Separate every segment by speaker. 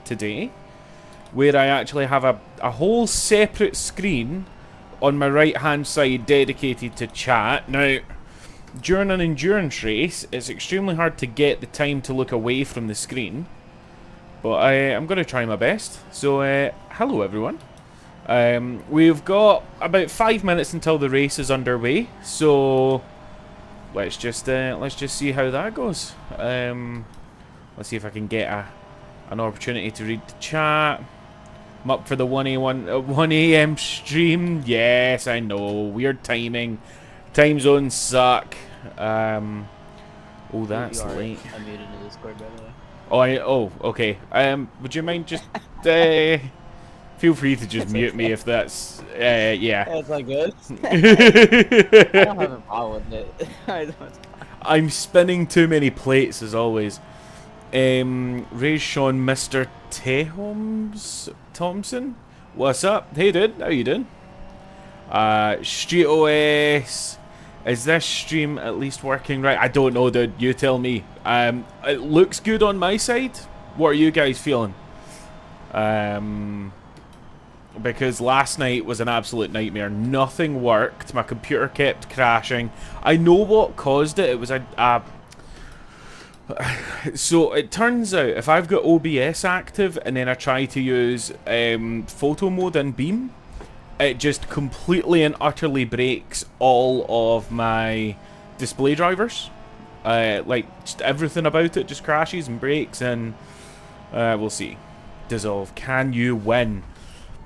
Speaker 1: today, where I actually have a whole separate screen on my right hand side dedicated to chat. Now, during an endurance race, it's extremely hard to get the time to look away from the screen, but I'm going to try my best. So, hello everyone. We've got about 5 minutes until the race is underway, so let's just see how that goes. Let's see if I can get an opportunity to read the chat. I'm up for the 1 a.m. stream. Yes, I know. Weird timing. Time zones suck. Oh, that's late.
Speaker 2: I muted in the Discord, by the way.
Speaker 1: Oh, okay. Would you mind just feel free to just mute me if that's yeah.
Speaker 2: That's not good. I don't have a problem with it.
Speaker 1: I'm spinning too many plates as always. Ray Sean Mr. Thompson, what's up? Hey dude, how you doing? Street OS, is this stream at least working right? I don't know, dude, you tell me. It looks good on my side. What are you guys feeling? Because last night was an absolute nightmare. Nothing worked. My computer kept crashing. I know what caused it. It was so it turns out if I've got OBS active and then I try to use photo mode in Beam, it just completely and utterly breaks all of my display drivers. Like, just everything about it just crashes and breaks, and we'll see. Dissolve, can you win?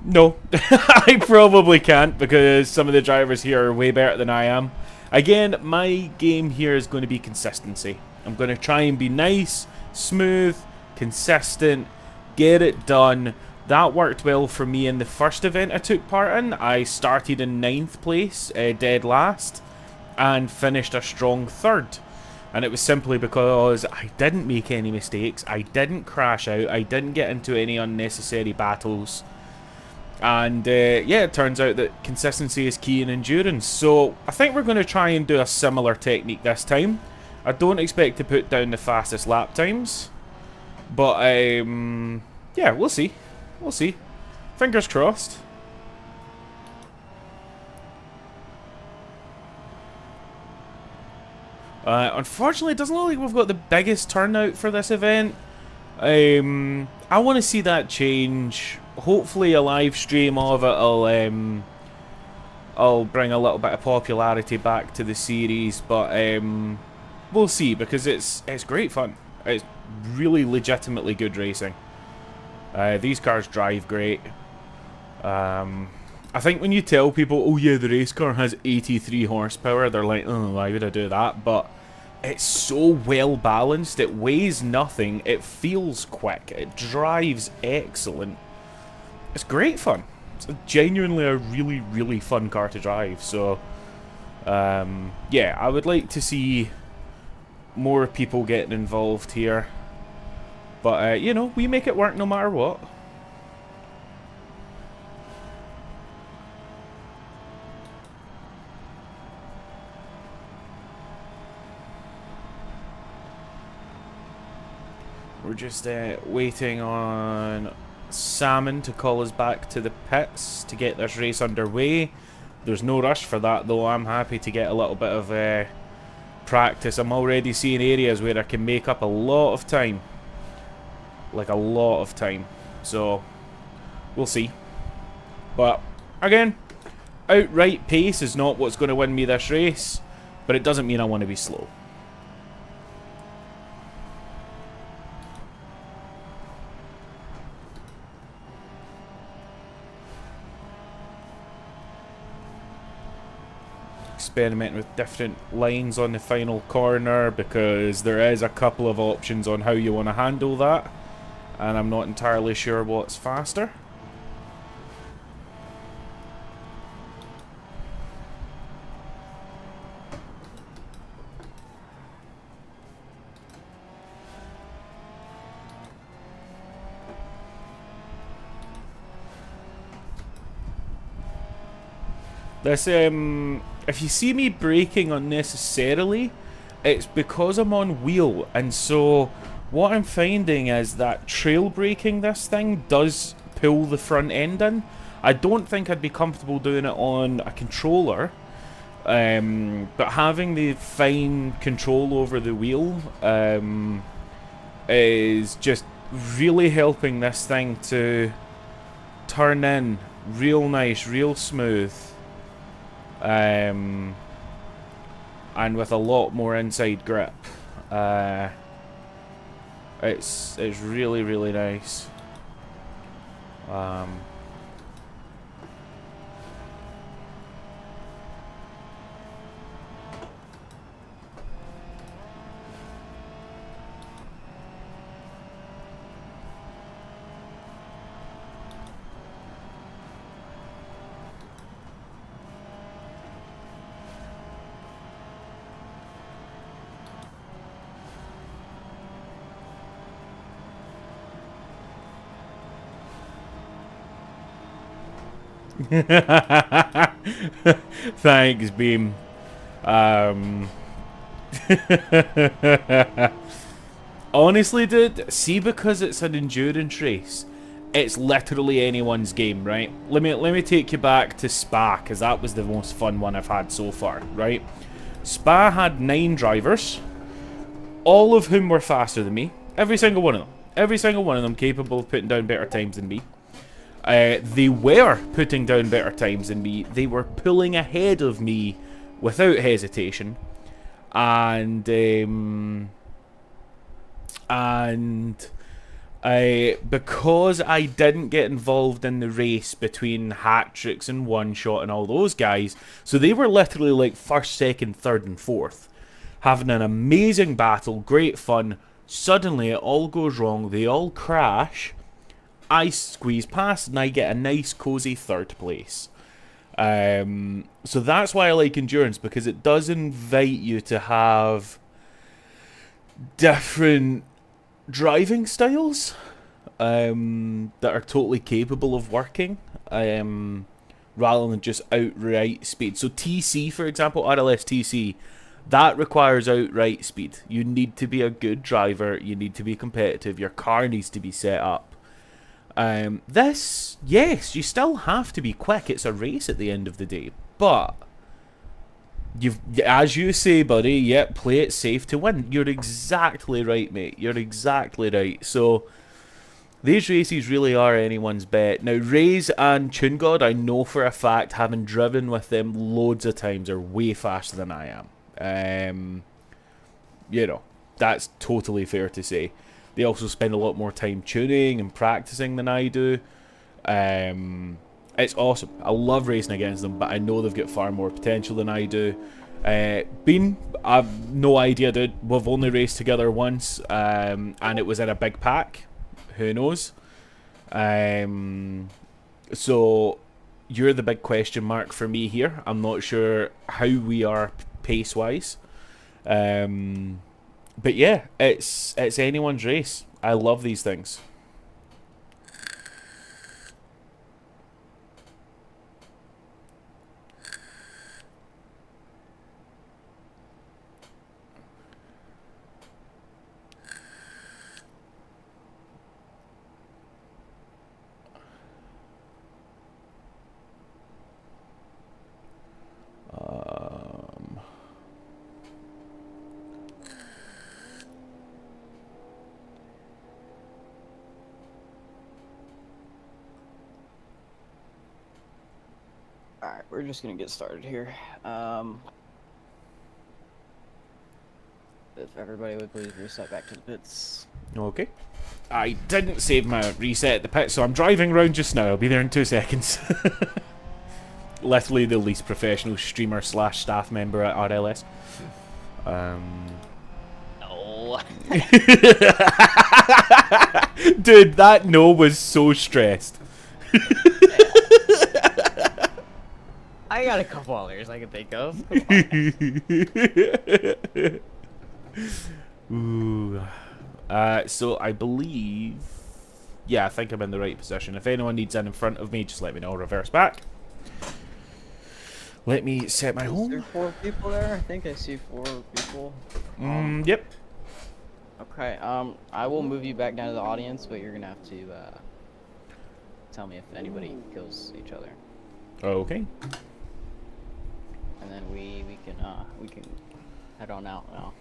Speaker 1: No, I probably can't, because some of the drivers here are way better than I am. Again, my game here is going to be consistency. I'm going to try and be nice, smooth, consistent, get it done. That worked well for me in the first event I took part in. I started in 9th place, dead last, and finished a strong 3rd. And it was simply because I didn't make any mistakes, I didn't crash out, I didn't get into any unnecessary battles. And yeah, it turns out that consistency is key in endurance. So I think we're going to try and do a similar technique this time. I don't expect to put down the fastest lap times, but yeah, we'll see. We'll see. Fingers crossed. Unfortunately, it doesn't look like we've got the biggest turnout for this event. I want to see that change. Hopefully a live stream of it will bring a little bit of popularity back to the series, but we'll see, because it's great fun. It's really legitimately good racing. These cars drive great. I think when you tell people, oh yeah, the race car has 83 horsepower, they're like, oh, why would I do that? But it's so well balanced, it weighs nothing, it feels quick, it drives excellent. It's great fun. It's genuinely a really, really fun car to drive. So, yeah, I would like to see more people getting involved here. But, you know, we make it work no matter what. We're just waiting on Salmon to call us back to the pits to get this race underway. There's no rush for that, though. I'm happy to get a little bit of practice. I'm already seeing areas where I can make up a lot of time. Like a lot of time. So, we'll see. But, again, outright pace is not what's going to win me this race, but it doesn't mean I want to be slow. Experimenting with different lines on the final corner, because there is a couple of options on how you want to handle that, and I'm not entirely sure what's faster. This, if you see me braking unnecessarily, it's because I'm on wheel, and so what I'm finding is that trail braking this thing does pull the front end in. I don't think I'd be comfortable doing it on a controller, but having the fine control over the wheel is just really helping this thing to turn in real nice, real smooth, and with a lot more inside grip. It's really, really nice. Thanks, Beam. Honestly, dude, see, because it's an endurance race, it's literally anyone's game, right? Let me take you back to Spa, because that was the most fun one I've had so far, right? Spa had 9 drivers, all of whom were faster than me. Every single one of them. Every single one of them capable of putting down better times than me. They were putting down better times than me. They were pulling ahead of me without hesitation. And because I didn't get involved in the race between hat tricks and one shot and all those guys, so they were literally like first, second, third, and fourth, having an amazing battle, great fun. Suddenly it all goes wrong. They all crash. I squeeze past and I get a nice cozy third place. So that's why I like endurance, because it does invite you to have different driving styles that are totally capable of working, rather than just outright speed. So TC, for example, RLS TC, that requires outright speed. You need to be a good driver, you need to be competitive, your car needs to be set up. This, yes, you still have to be quick. It's a race at the end of the day, but you've, as you say, buddy, yep, play it safe to win. You're exactly right, mate. You're exactly right. So these races really are anyone's bet. Now, Raze and TuneGod, I know for a fact, having driven with them loads of times, are way faster than I am. You know, that's totally fair to say. They also spend a lot more time tuning and practicing than I do. It's awesome. I love racing against them, but I know they've got far more potential than I do. Bean, I've no idea, dude. We've only raced together once, and it was in a big pack. Who knows? So you're the big question mark for me here. I'm not sure how we are pace-wise. But yeah, it's anyone's race. I love these things.
Speaker 2: Alright, we're just gonna get started here. If everybody would please reset back to the pits.
Speaker 1: Okay. I didn't save my reset at the pit, so I'm driving around just now. I'll be there in 2 seconds. Literally the least professional streamer / staff member at RLS.
Speaker 2: No.
Speaker 1: Dude, that no was so stressed.
Speaker 2: I got a couple others I can think of.
Speaker 1: Ooh. So I believe... Yeah, I think I'm in the right position. If anyone needs in front of me, just let me know. I'll reverse back. Let me set my home.
Speaker 2: Is there 4 people there? I think I see 4 people.
Speaker 1: Yep.
Speaker 2: Okay, I will move you back down to the audience, but you're gonna have to tell me if anybody kills each other.
Speaker 1: Okay.
Speaker 2: And then we can head on out now.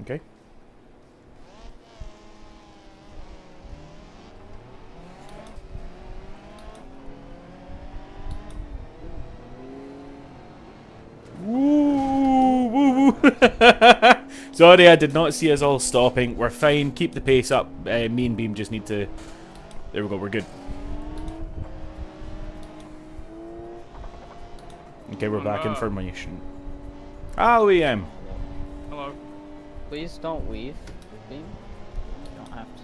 Speaker 1: Okay. Woo, woo, woo. Sorry, I did not see us all stopping. We're fine. Keep the pace up. Me and Beam just need to... There we go. We're good. Okay, we're back in formation. OEM.
Speaker 3: Hello.
Speaker 2: Please don't leave, Beam. You don't have to.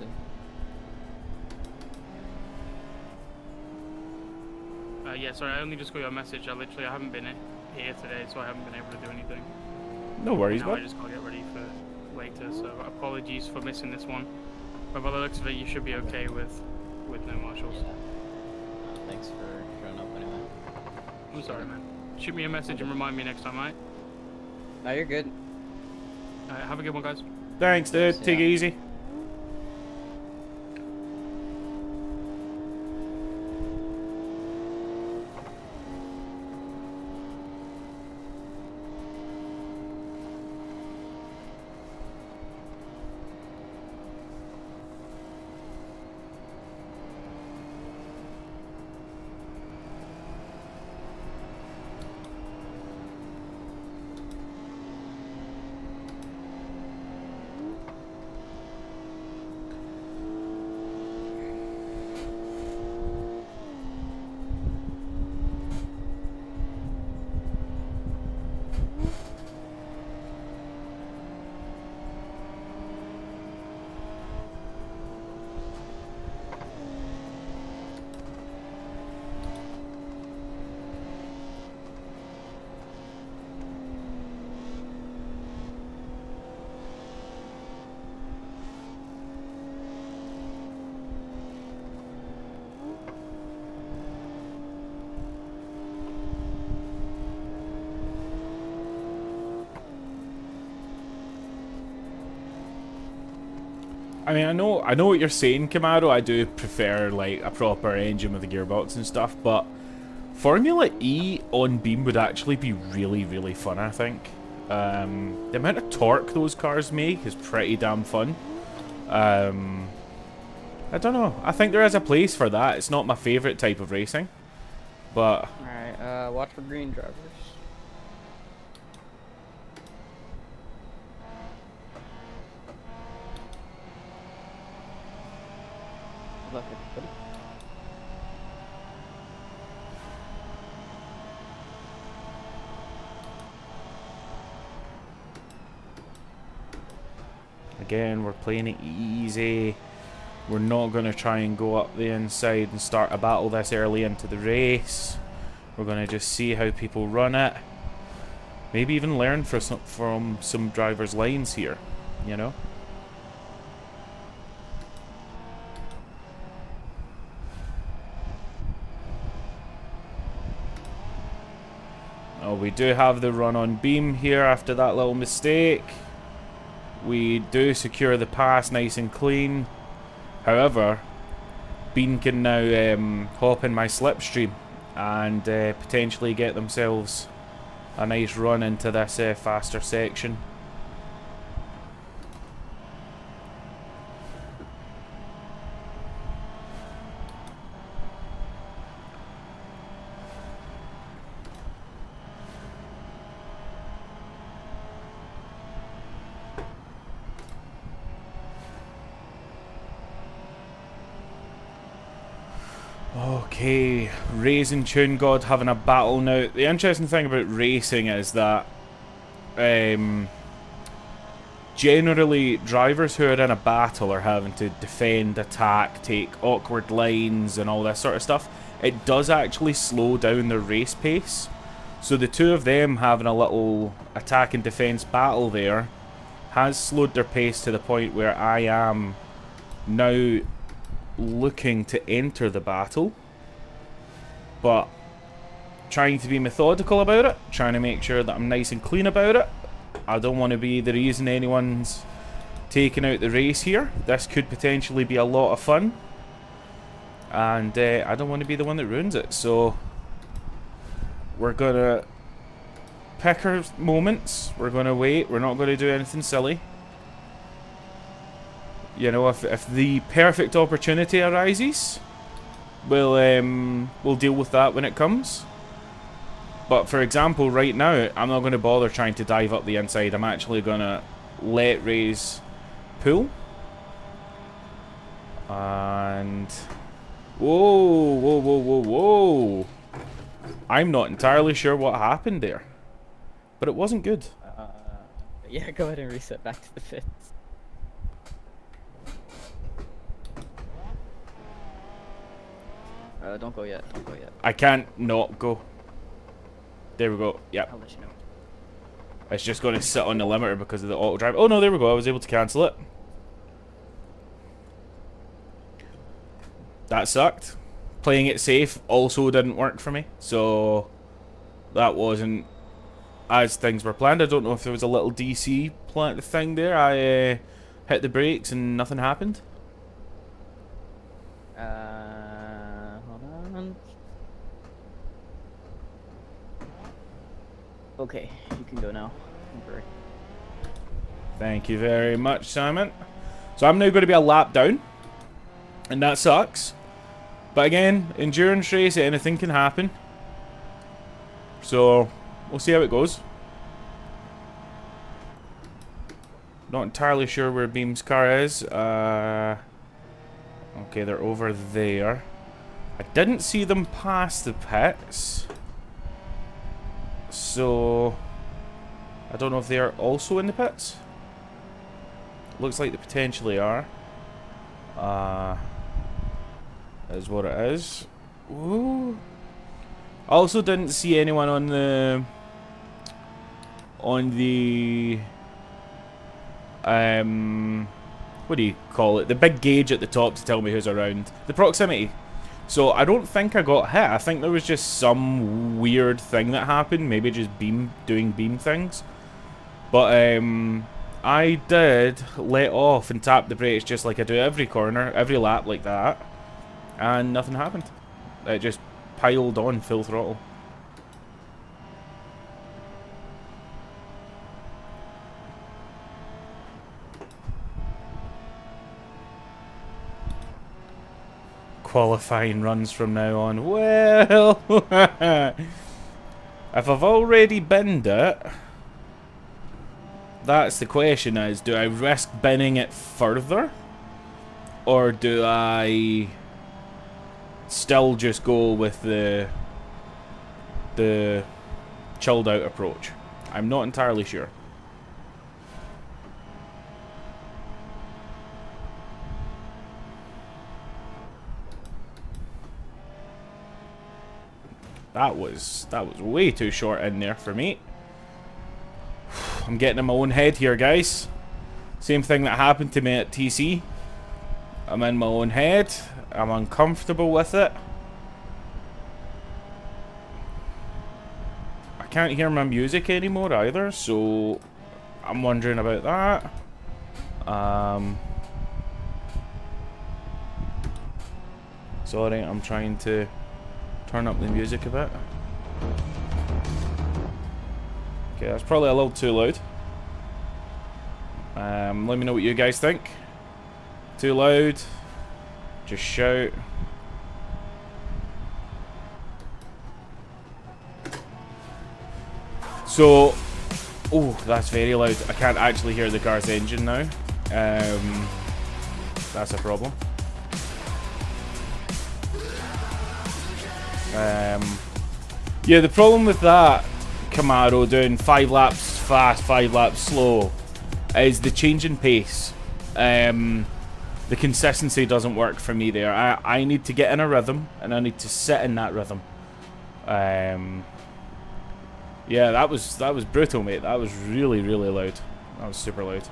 Speaker 3: Yeah, sorry, I only just got your message. I haven't been here today, so I haven't been able to do anything.
Speaker 1: No worries,
Speaker 3: now
Speaker 1: bud.
Speaker 3: I just gotta get ready for later, so apologies for missing this one. But by the looks of it, you should be okay with no marshals.
Speaker 2: Yeah. Thanks for showing up anyway.
Speaker 3: I'm sorry, man. Shoot me a message and remind me next time, alright?
Speaker 2: No, you're good.
Speaker 3: Have a good one, guys.
Speaker 1: Thanks, dude. Take it easy. I mean, I know what you're saying, Camaro. I do prefer like a proper engine with a gearbox and stuff, but Formula E on Beam would actually be really, really fun, I think. The amount of torque those cars make is pretty damn fun. I don't know. I think there is a place for that. It's not my favourite type of racing, but...
Speaker 2: Alright, watch for green drivers. Good luck, everybody.
Speaker 1: Again, we're playing it easy. We're not going to try and go up the inside and start a battle this early into the race. We're going to just see how people run it. Maybe even learn from some drivers' lines here, you know? Oh, we do have the run on Beam here after that little mistake. We do secure the pass nice and clean. However, Bean can now hop in my slipstream and potentially get themselves a nice run into this faster section. Okay, Raising Tune God having a battle now. The interesting thing about racing is that generally drivers who are in a battle are having to defend, attack, take awkward lines and all this sort of stuff. It does actually slow down their race pace. So the two of them having a little attack and defense battle there has slowed their pace to the point where I am now looking to enter the battle, but trying to be methodical about it, trying to make sure that I'm nice and clean about it. I don't want to be the reason anyone's taking out the race here. This could potentially be a lot of fun. And I don't want to be the one that ruins it. So we're going to pick our moments. We're going to wait. We're not going to do anything silly. You know, if the perfect opportunity arises, we'll deal with that when it comes. But for example, right now, I'm not going to bother trying to dive up the inside. I'm actually going to let Raze pull. And whoa, whoa, whoa, whoa, whoa! I'm not entirely sure what happened there, but it wasn't good.
Speaker 2: Yeah, go ahead and reset back to the pits. Don't go yet. Don't go yet.
Speaker 1: I can't not go. There we go. Yep.
Speaker 2: I'll let you know.
Speaker 1: It's just going to sit on the limiter because of the auto drive. Oh no, there we go. I was able to cancel it. That sucked. Playing it safe also didn't work for me. So that wasn't as things were planned. I don't know if there was a little DC plant thing there. I hit the brakes and nothing happened.
Speaker 2: Hold on. Okay, you can go now. McGrory.
Speaker 1: Thank you very much, Simon. So I'm now going to be a lap down, and that sucks. But again, endurance race, anything can happen. So we'll see how it goes. Not entirely sure where Beam's car is. Okay, they're over there. I didn't see them pass the pits. So I don't know if they are also in the pits. Looks like they potentially are. Is what it is. Ooh. Also didn't see anyone on the what do you call it? The big gauge at the top to tell me who's around. The proximity. So I don't think I got hit. I think there was just some weird thing that happened. Maybe just doing beam things. But I did let off and tap the brakes just like I do every corner, every lap like that. And nothing happened. It just piled on full throttle. Qualifying runs from now on. Well, if I've already binned it, that's the question is, do I risk binning it further? Or do I still just go with the chilled out approach? I'm not entirely sure. That was way too short in there for me. I'm getting in my own head here, guys. Same thing that happened to me at TC. I'm in my own head. I'm uncomfortable with it. I can't hear my music anymore either, so I'm wondering about that. Sorry, I'm trying to turn up the music a bit. Okay, that's probably a little too loud. Let me know what you guys think. Too loud? Just shout. So, oh, that's very loud. I can't actually hear the car's engine now. That's a problem. Yeah, the problem with that Camaro doing 5 laps fast, 5 laps slow is the change in pace. The consistency doesn't work for me there. I need to get in a rhythm, and I need to sit in that rhythm. Yeah, that was brutal, mate. That was really, really loud. That was super loud.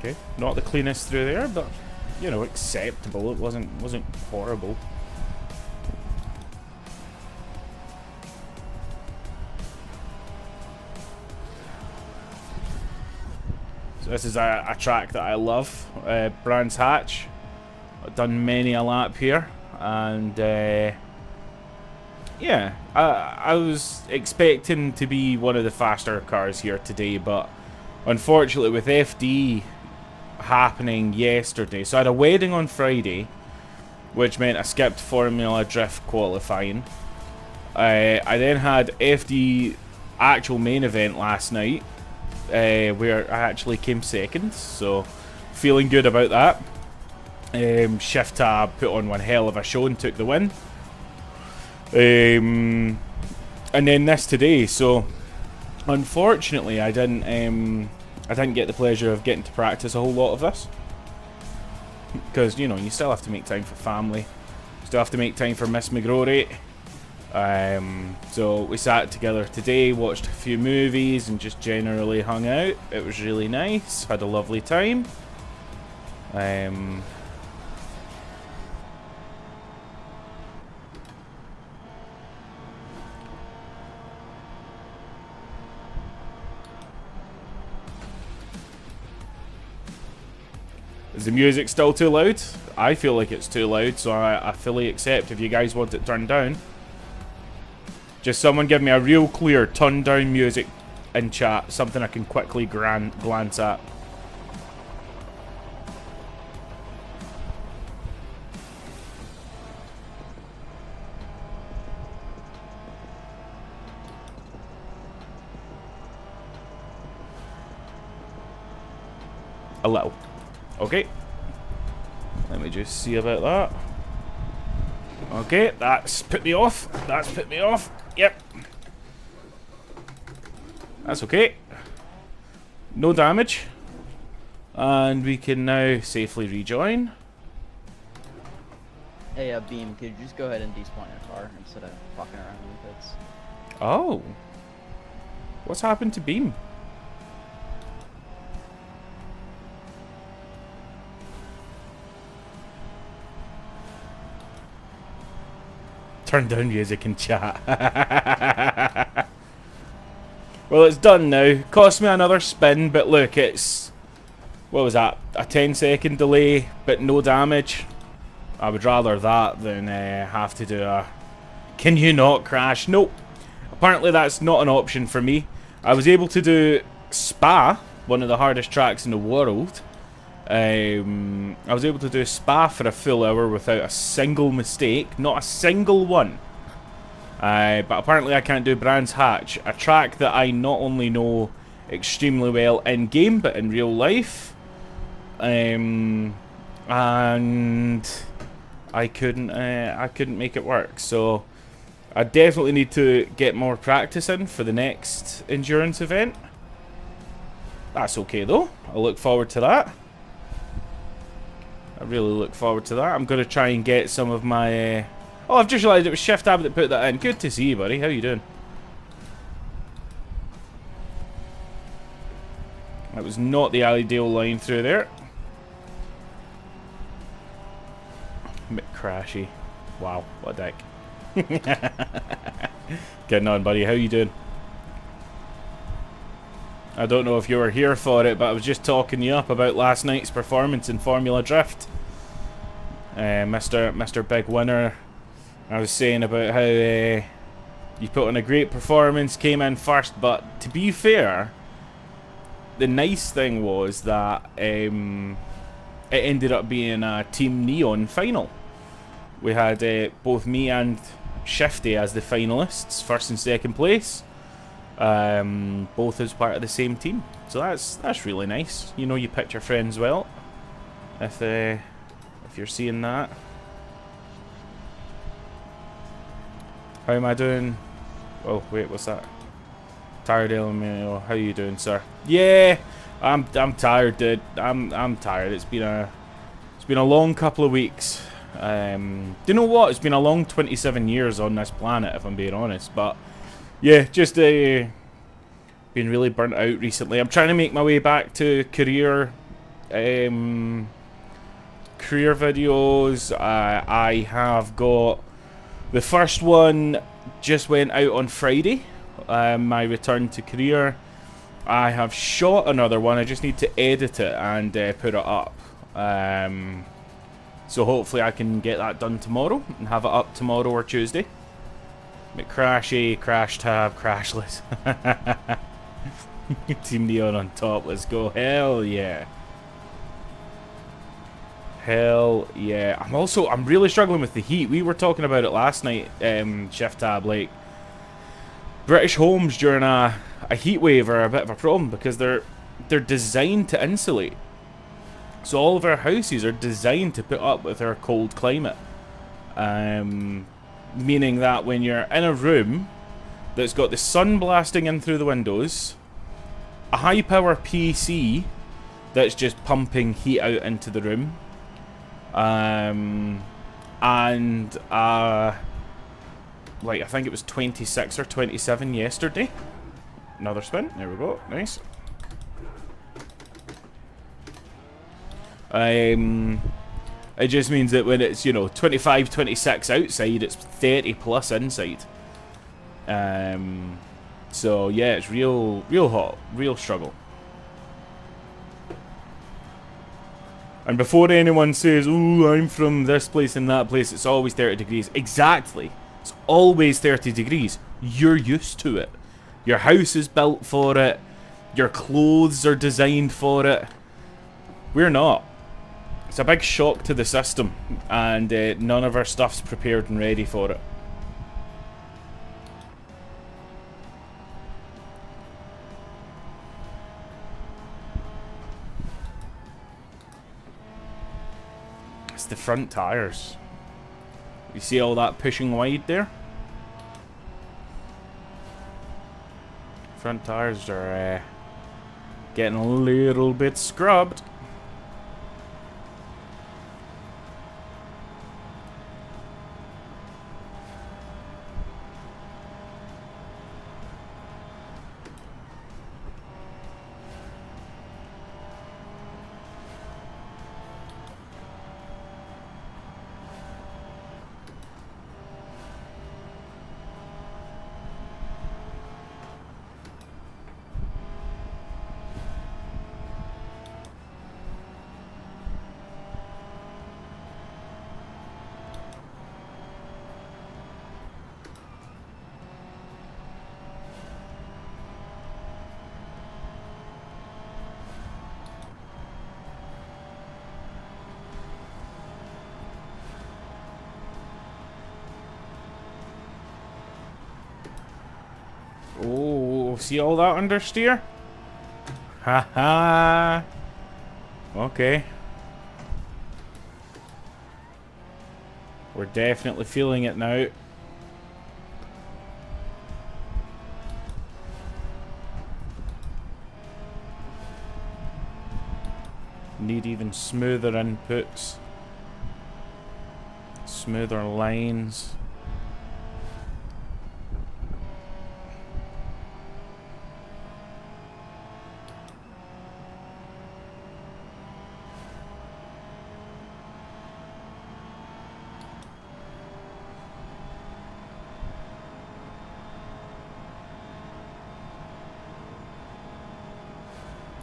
Speaker 1: Okay, not the cleanest through there, but you know, acceptable. It wasn't horrible. So this is a track that I love, Brands Hatch. I've done many a lap here, and yeah, I was expecting to be one of the faster cars here today, but unfortunately with FD happening yesterday, so I had a wedding on Friday, which meant I skipped Formula Drift qualifying. I then had FD actual main event last night, where I actually came second, so feeling good about that. ShiftTab put on one hell of a show and took the win. And then this today, so unfortunately I didn't get the pleasure of getting to practice a whole lot of this, because you know, you still have to make time for family, still have to make time for Miss McGrory. So we sat together today, watched a few movies, and just generally hung out. It was really nice, had a lovely time. Is the music still too loud? I feel like it's too loud, so I fully accept if you guys want it turned down. Just someone give me a real clear turn down music in chat, something I can quickly glance at. A little. Okay. Let me just see about that. Okay, that's put me off. That's put me off. Yep. That's okay. No damage. And we can now safely rejoin.
Speaker 2: Hey, Beam, could you just go ahead and despawn your car instead of fucking around with it?
Speaker 1: Oh. What's happened to Beam? Turn down music in chat. Well, it's done now. Cost me another spin, but look, it's... What was that? A 10-second delay, but no damage. I would rather that than have to do a... Can you not crash? Nope. Apparently that's not an option for me. I was able to do Spa, one of the hardest tracks in the world. I was able to do Spa for a full hour without a single mistake, not a single one. But apparently I can't do Brands Hatch, a track that I not only know extremely well in game but in real life. And I couldn't make it work. So I definitely need to get more practice in for the next endurance event. That's okay though. I look forward to that. I really look forward to that. I'm going to try and get some of my... Oh, I've just realised it was ShiftTab that put that in. Good to see you, buddy. How you doing? That was not the ideal line through there. A bit crashy. Wow, what a dick. Getting on, buddy. How you doing? I don't know if you were here for it, but I was just talking you up about last night's performance in Formula Drift. Mr. Big Winner. I was saying about how you put on a great performance, came in first, but to be fair, the nice thing was that it ended up being a Team Neon final. We had both me and Shifty as the finalists, first and second place. Both as part of the same team, so that's really nice. You know, you picked your friends well. If you're seeing that, how am I doing? Oh wait, what's that? Tired Elemento, how you doing, sir? Yeah, I'm tired, dude. I'm tired. It's been a long couple of weeks. Do you know what? It's been a long 27 years on this planet, if I'm being honest. But yeah, just been really burnt out recently. I'm trying to make my way back to career career videos. I have got the first one just went out on Friday. My return to career. I have shot another one. I just need to edit it and put it up. So hopefully I can get that done tomorrow and have it up tomorrow or Tuesday. McCrashy, Crash Tab, Crashless. Team Neon on top. Let's go. Hell yeah. Hell yeah. I'm really struggling with the heat. We were talking about it last night, ShiftTab. Like, British homes during a heat wave are a bit of a problem because they're designed to insulate. So all of our houses are designed to put up with our cold climate. Meaning that when you're in a room that's got the sun blasting in through the windows, a high power PC that's just pumping heat out into the room, and like I think it was 26 or 27 yesterday. Another spin. There we go. Nice. It just means that when it's, you know, 25, 26 outside, it's 30 plus inside. So yeah, it's real hot, real struggle. And before anyone says, "Oh, I'm from this place and that place," it's always 30 degrees. Exactly. It's always 30 degrees. You're used to it. Your house is built for it. Your clothes are designed for it. We're not. It's a big shock to the system, and none of our stuff's prepared and ready for it. It's the front tires. You see all that pushing wide there? Front tires are getting a little bit scrubbed. Oh, see all that understeer? Haha. Okay. We're definitely feeling it now. Need even smoother inputs. Smoother lines.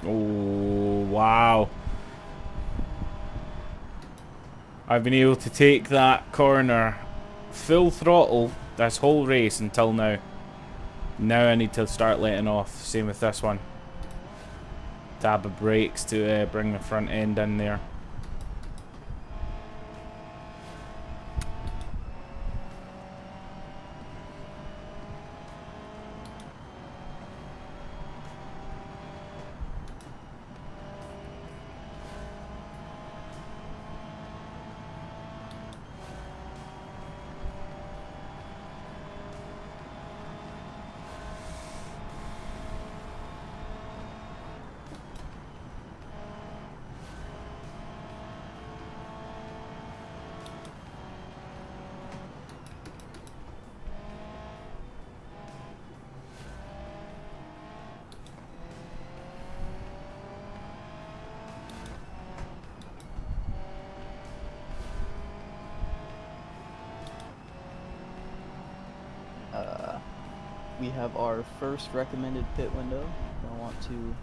Speaker 1: Oh, wow. I've been able to take that corner full throttle this whole race until now. Now I need to start letting off. Same with this one. Tab of brakes to bring the front end in there.
Speaker 2: we have our first recommended pit window. If I want to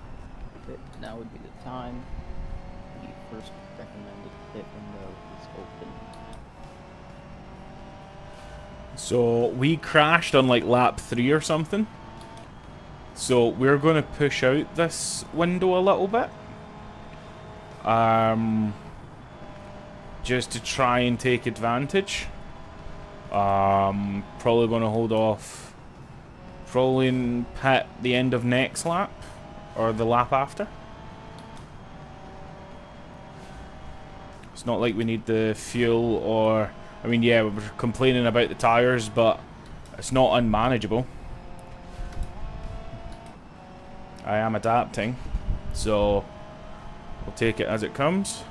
Speaker 2: pit, now would be the time. The first recommended pit window is open.
Speaker 1: So we crashed on like lap 3 or something. So we're going to push out this window a little bit. Just to try and take advantage. Probably going to hold off. Probably in pit the end of next lap. Or the lap after. It's not like we need the fuel or... I mean, yeah, we're complaining about the tyres, but it's not unmanageable. I am adapting, so we'll take it as it comes.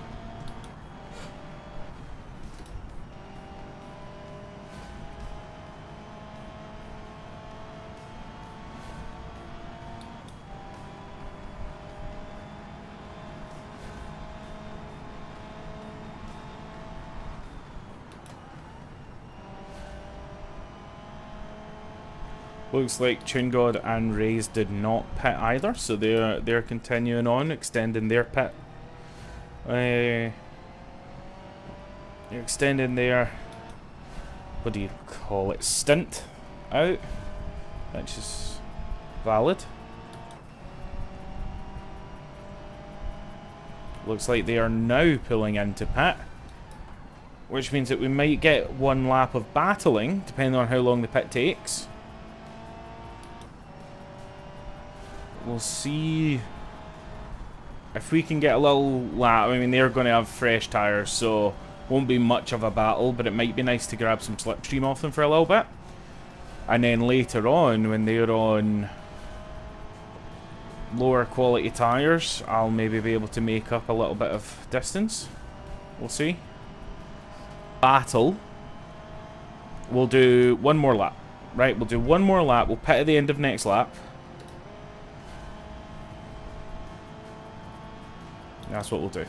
Speaker 1: Looks like TuneGod and Raze did not pit either, so they're continuing on, extending their pit. They're extending their, what do you call it, stint out, which is valid. Looks like they are now pulling into pit, which means that we might get one lap of battling, depending on how long the pit takes. We'll see if we can get a little lap. I mean, they're going to have fresh tyres, so won't be much of a battle, but it might be nice to grab some slipstream off them for a little bit. And then later on, when they're on lower quality tyres, I'll maybe be able to make up a little bit of distance. We'll see. Battle. We'll do one more lap. Right, we'll do one more lap. We'll pit at the end of next lap. That's what we'll do.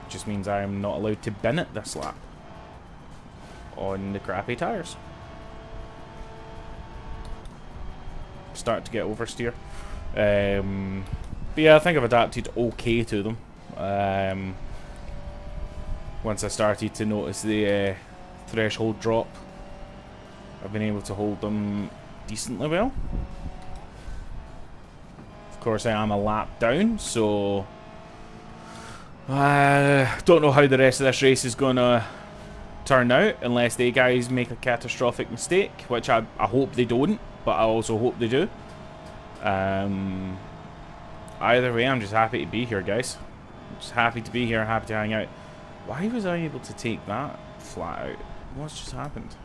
Speaker 1: Just means I am not allowed to bin it this lap on the crappy tyres. Start to get oversteer. But yeah, I think I've adapted okay to them. Once I started to notice the threshold drop, I've been able to hold them decently well. Of course, I am a lap down, so don't know how the rest of this race is going to turn out unless they guys make a catastrophic mistake, which I hope they don't, but I also hope they do. Either way, I'm just happy to be here, guys. I'm just happy to be here, happy to hang out. Why was I able to take that flat out? What's just happened?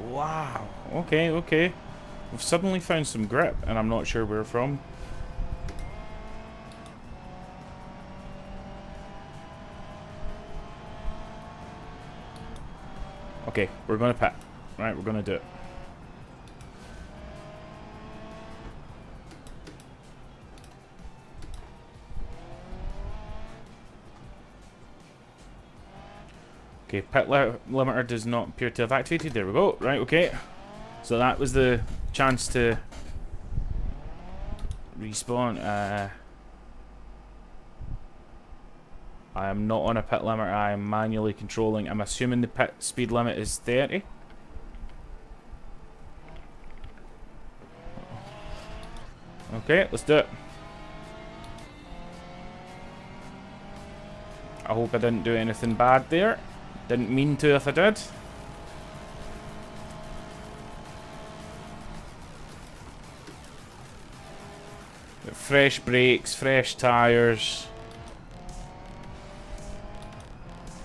Speaker 1: Wow. Okay, okay. We've suddenly found some grip, and I'm not sure where from. Okay, we're gonna pit. Right, we're gonna do it. Okay, pit limiter does not appear to have activated. There we go. Right, okay. So that was the chance to respawn. I am not on a pit limiter. I am manually controlling. I'm assuming the pit speed limit is 30. Okay, let's do it. I hope I didn't do anything bad there. Didn't mean to if I did. Fresh brakes, fresh tyres.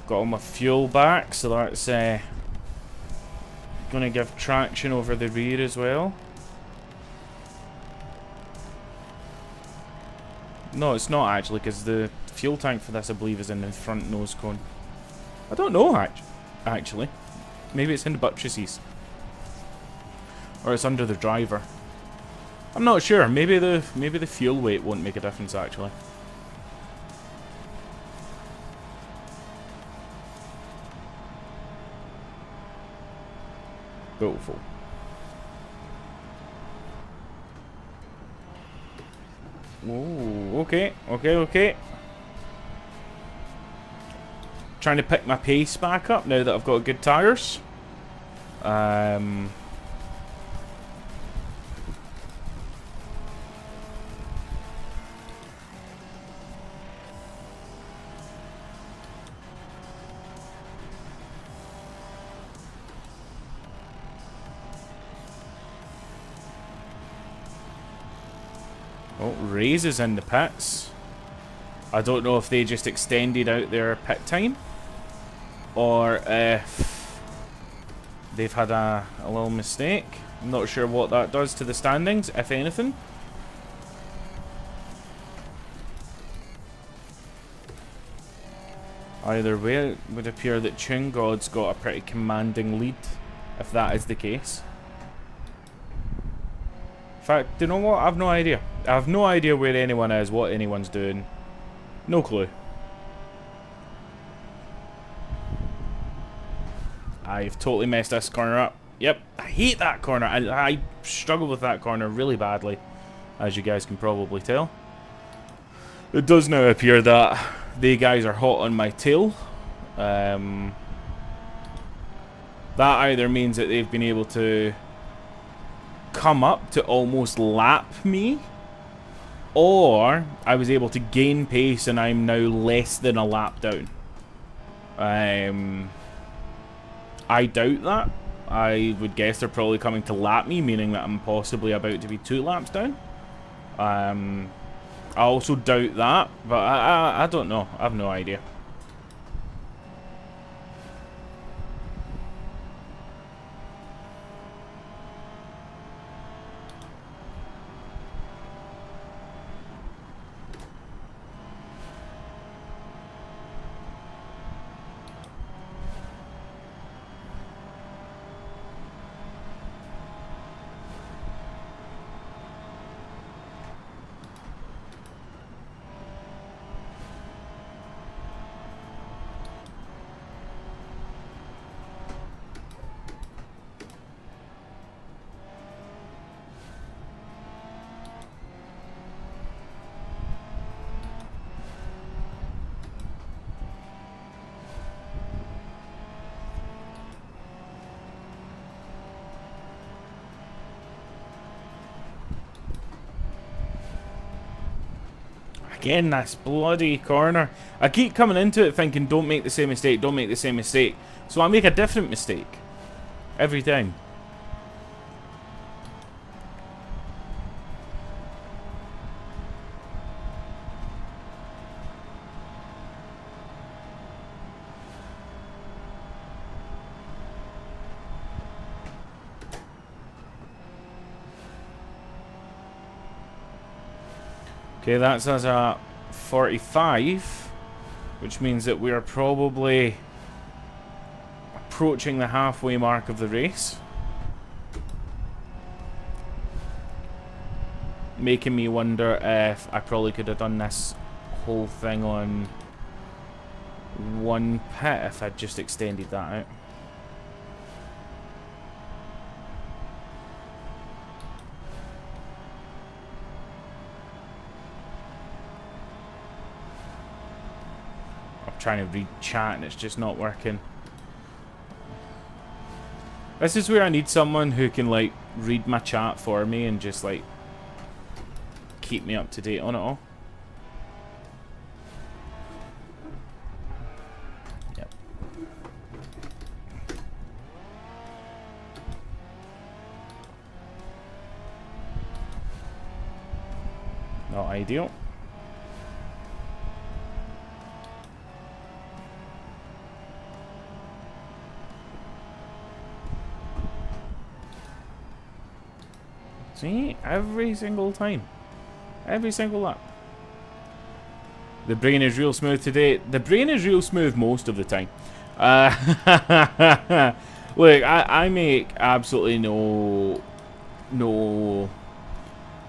Speaker 1: Got all my fuel back, so that's going to give traction over the rear as well. No, it's not actually, because the fuel tank for this, I believe, is in the front nose cone. I don't know, actually. Maybe it's in the butt chassis. Or it's under the driver. I'm not sure. Maybe the fuel weight won't make a difference actually. Beautiful. Ooh, okay, okay, okay. Trying to pick my pace back up now that I've got good tyres. Oh, Raze is in the pits. I don't know if they just extended out their pit time, or if they've had a little mistake. I'm not sure what that does to the standings, if anything. Either way, it would appear that Tune God's got a pretty commanding lead, if that is the case. In fact, do you know what? I have no idea. I have no idea where anyone is, what anyone's doing. No clue. I've totally messed this corner up. Yep, I hate that corner. I struggle with that corner really badly, as you guys can probably tell. It does now appear that they guys are hot on my tail. That either means that they've been able to come up to almost lap me, or I was able to gain pace and I'm now less than a lap down. I doubt that. I would guess they're probably coming to lap me, meaning that I'm possibly about to be 2 laps down. I also doubt that, but I don't know. I have no idea. Again, this bloody corner. I keep coming into it thinking, don't make the same mistake, don't make the same mistake. So I make a different mistake. Every time. Okay, that's us at 45, which means that we are probably approaching the halfway mark of the race. Making me wonder if I probably could have done this whole thing on one pit if I'd just extended that out. Trying to read chat and it's just not working. This is where I need someone who can like read my chat for me and just like keep me up to date on it all. Yep. Not ideal. See? Every single time. Every single lap. The brain is real smooth today. The brain is real smooth most of the time. Look, I make absolutely no no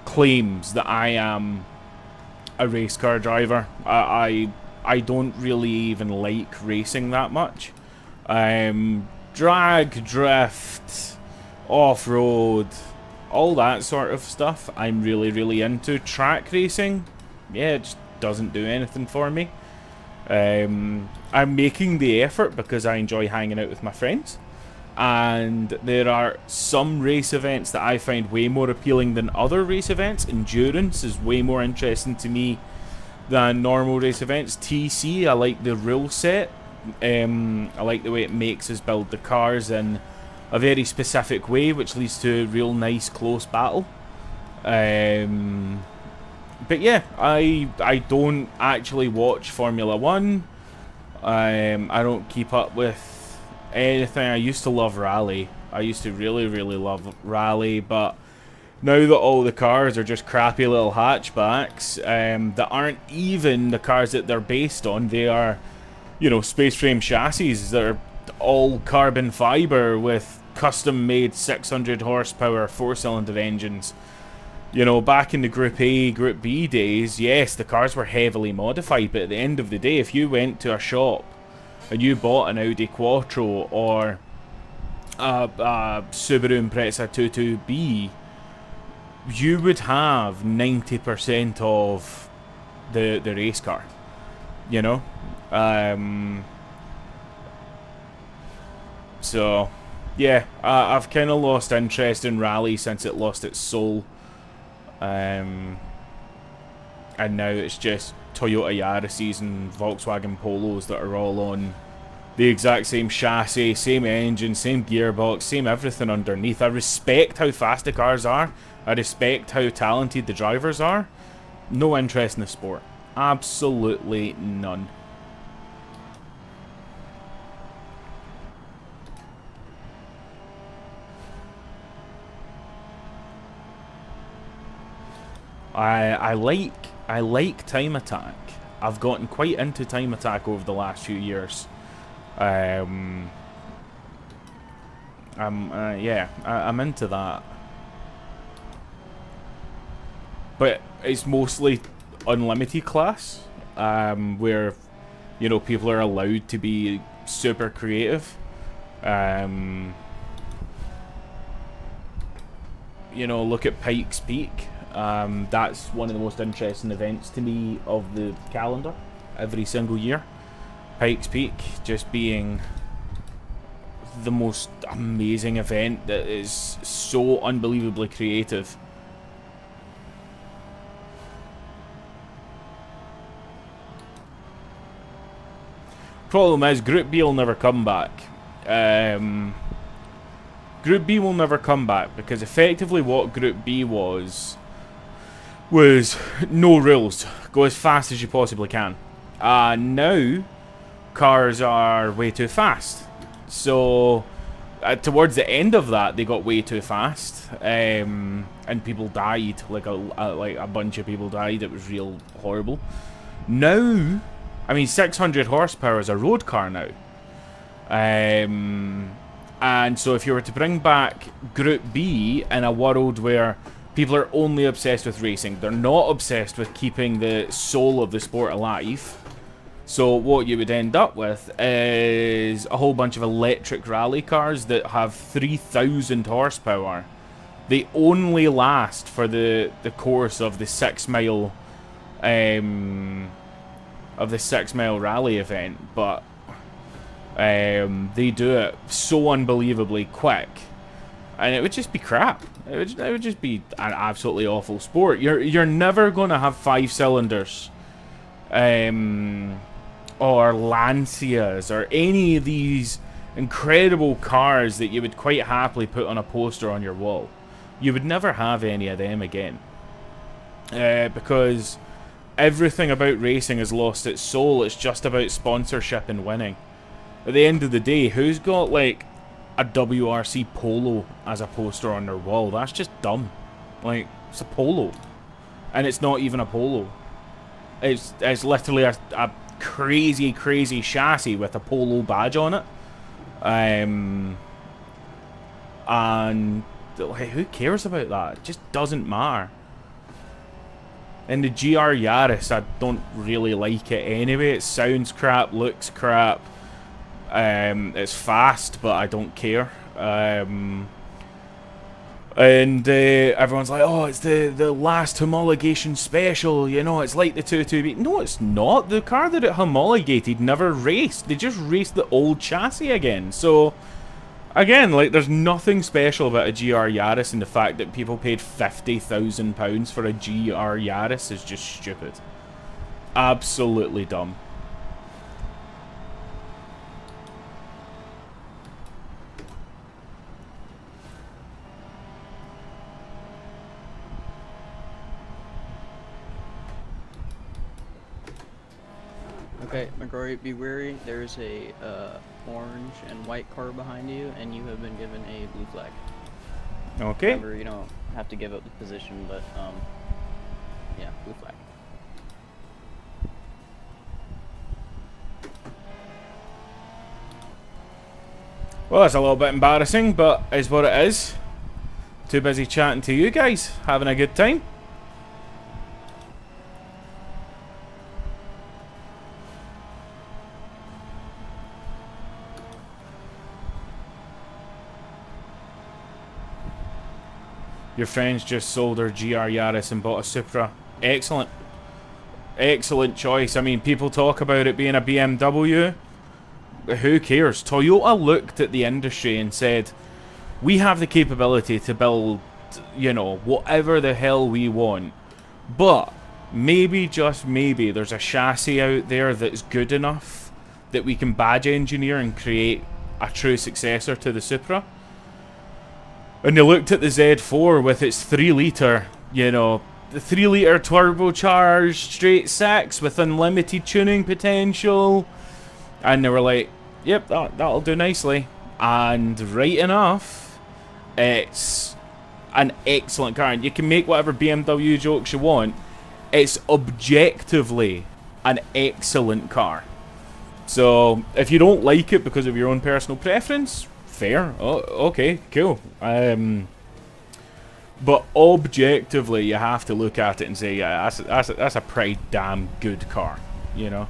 Speaker 1: claims that I am a race car driver. I don't really even like racing that much. Drag, drift, off-road, all that sort of stuff I'm really into. Track racing, yeah, it just doesn't do anything for me. I'm making the effort because I enjoy hanging out with my friends, and there are some race events that I find way more appealing than other race events. Endurance is way more interesting to me than normal race events. TC, I like the rule set. I like the way it makes us build the cars in a very specific way, which leads to a real nice close battle. But yeah, I don't actually watch Formula 1. I don't keep up with anything. I used to love Rally. I used to really love Rally, but now that all the cars are just crappy little hatchbacks that aren't even the cars that they're based on, they are, you know, space frame chassis that are all carbon fiber with custom made 600 horsepower 4-cylinder engines. You know, back in the Group A, Group B days, yes, the cars were heavily modified, but at the end of the day, if you went to a shop and you bought an Audi Quattro or a Subaru Impreza 22B, you would have 90% of the race car, you know? So, yeah, I've kind of lost interest in Rally since it lost its soul. And now it's just Toyota Yaris's and Volkswagen Polos that are all on the exact same chassis, same engine, same gearbox, same everything underneath. I respect how fast the cars are. I respect how talented the drivers are. No interest in the sport. Absolutely none. I like Time Attack. I've gotten quite into Time Attack over the last few years. Yeah, I'm into that. But it's mostly unlimited class, where, you know, people are allowed to be super creative. You know, look at Pikes Peak. That's one of the most interesting events to me of the calendar every single year. Pikes Peak just being the most amazing event that is so unbelievably creative. Problem is, Group B will never come back. Group B will never come back because effectively what Group B was no rules. Go as fast as you possibly can. Now, cars are way too fast. So, towards the end of that, they got way too fast. And people died. Like a bunch of people died. It was real horrible. Now, I mean, 600 horsepower is a road car now. And so if you were to bring back Group B in a world where people are only obsessed with racing, they're not obsessed with keeping the soul of the sport alive. So what you would end up with is a whole bunch of electric rally cars that have 3,000 horsepower. They only last for the course of the 6 mile rally event, but they do it so unbelievably quick, and it would just be crap. It would just be an absolutely awful sport. You're never gonna have 5 cylinders, or Lancias, or any of these incredible cars that you would quite happily put on a poster on your wall. You would never have any of them again, because everything about racing has lost its soul. It's just about sponsorship and winning. At the end of the day, who's got like a WRC Polo as a poster on their wall? That's just dumb. Like, it's a Polo, and it's not even a Polo. It's literally a crazy chassis with a Polo badge on it. And like, who cares about that? It just doesn't matter. And the GR Yaris, I don't really like it anyway. It sounds crap, looks crap. It's fast, but I don't care. And everyone's like, oh, it's the last homologation special, you know, it's like the 22B. No, it's not. The car that it homologated never raced. They just raced the old chassis again. So, again, like, there's nothing special about a GR Yaris, and the fact that people paid £50,000 for a GR Yaris is just stupid. Absolutely dumb.
Speaker 2: Okay, McGrory, be wary. There's a orange and white car behind you, and you have been given a blue flag.
Speaker 1: Okay.
Speaker 2: Remember, you don't have to give up the position, but yeah, blue flag.
Speaker 1: Well, that's a little bit embarrassing, but is what it is. Too busy chatting to you guys, having a good time. Your friends just sold her GR Yaris and bought a Supra. Excellent. Excellent choice. I mean, people talk about it being a BMW. Who cares? Toyota looked at the industry and said, we have the capability to build, you know, whatever the hell we want. But maybe, just maybe, there's a chassis out there that's good enough that we can badge engineer and create a true successor to the Supra. And they looked at the Z4 with its 3-litre, you know, the 3-litre turbocharged straight six with unlimited tuning potential. And they were like, yep, that'll do nicely. And right enough, it's an excellent car. And you can make whatever BMW jokes you want. It's objectively an excellent car. So, if you don't like it because of your own personal preference, fair. Oh, okay, cool. But objectively, you have to look at it and say, yeah, that's a pretty damn good car, you know.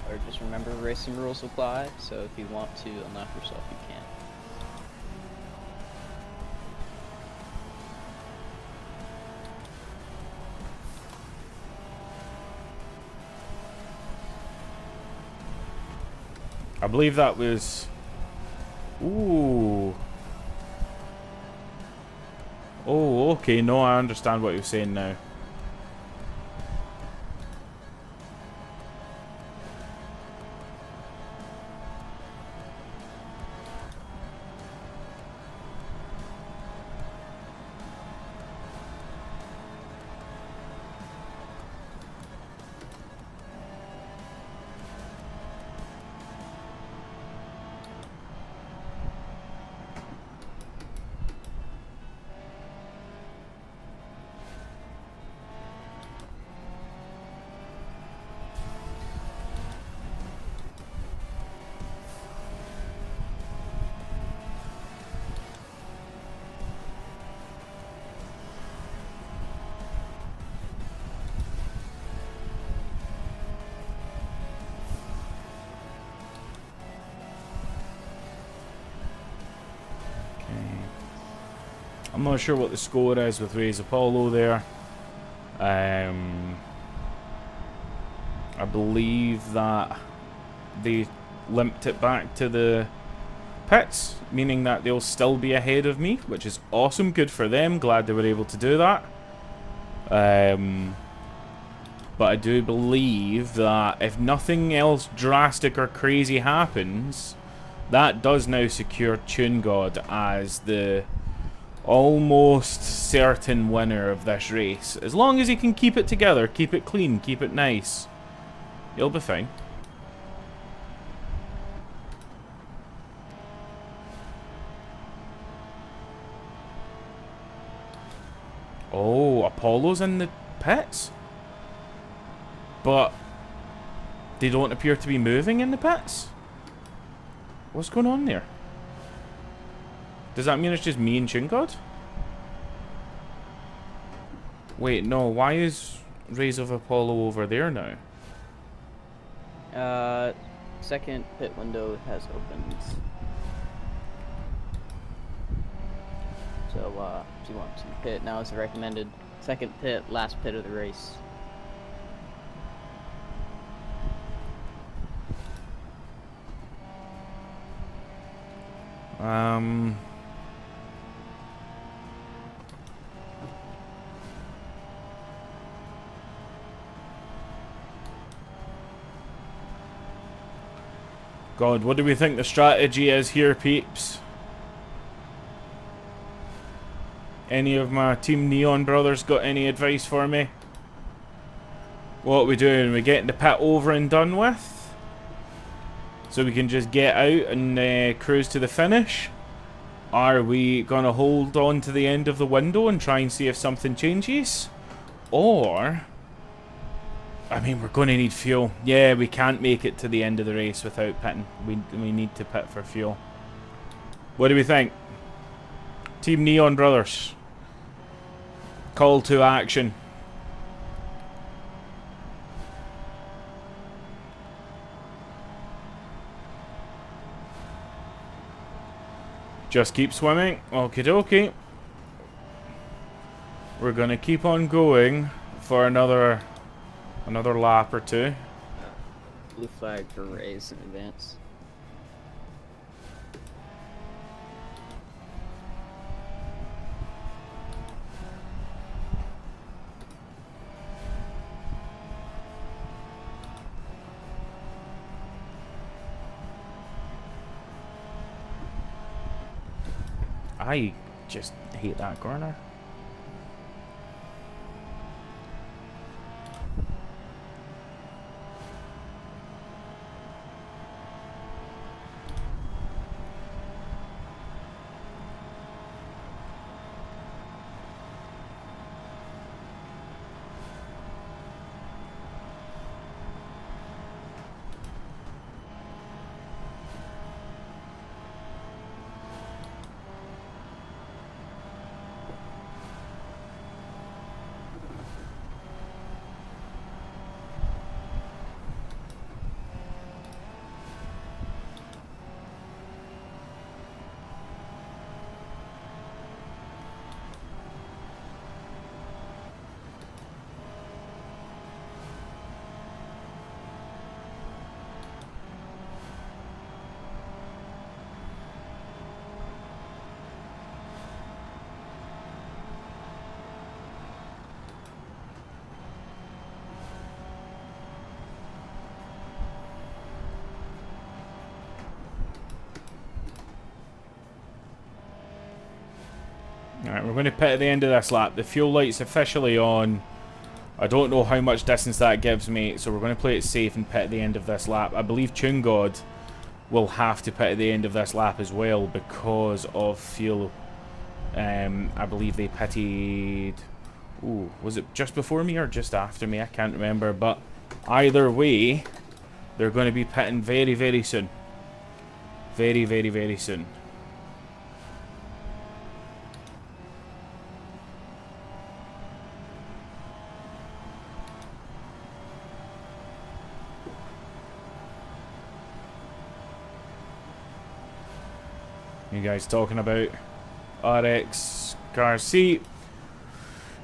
Speaker 2: Or just remember, racing rules apply, so if you want to unlock yourself, you can.
Speaker 1: I believe that was... Ooh. Oh, okay, no, I understand what you're saying now. I'm not sure what the score is with Raise Apollo there. I believe that they limped it back to the pits, meaning that they'll still be ahead of me, which is awesome. Good for them. Glad they were able to do that. But I do believe that if nothing else drastic or crazy happens, That does now secure Tune God as the almost certain winner of this race. As long as he can keep it together, keep it clean, keep it nice, he'll be fine. Oh, Apollo's in the pits? But they don't appear to be moving in the pits? What's going on there? Does that mean it's just me and Chungod? Wait, no, why is Rays of Apollo over there now?
Speaker 2: Second pit window has opened. So, if you want to pit, now is the recommended second pit, last pit of the race.
Speaker 1: God, what do we think the strategy is here, peeps? Any of my Team Neon brothers got any advice for me? What are we doing? We getting the pit over and done with? So we can just get out and cruise to the finish? Are we gonna hold on to the end of the window and try and see if something changes? Or, I mean, we're gonna need fuel. Yeah, we can't make it to the end of the race without pitting. We need to pit for fuel. What do we think? Team Neon brothers. Call to action. Just keep swimming. Okie dokie. We're gonna keep on going for another lap or two.
Speaker 2: Blue flag for race in advance.
Speaker 1: I just hate that corner. Alright, we're going to pit at the end of this lap. The fuel light's officially on. I don't know how much distance that gives me, so we're going to play it safe and pit at the end of this lap. I believe Tune God will have to pit at the end of this lap as well because of fuel. I believe they pitted... Ooh, was it just before me or just after me? I can't remember, but either way, they're going to be pitting very, very soon. Very, very, very soon. You guys talking about RX car seat.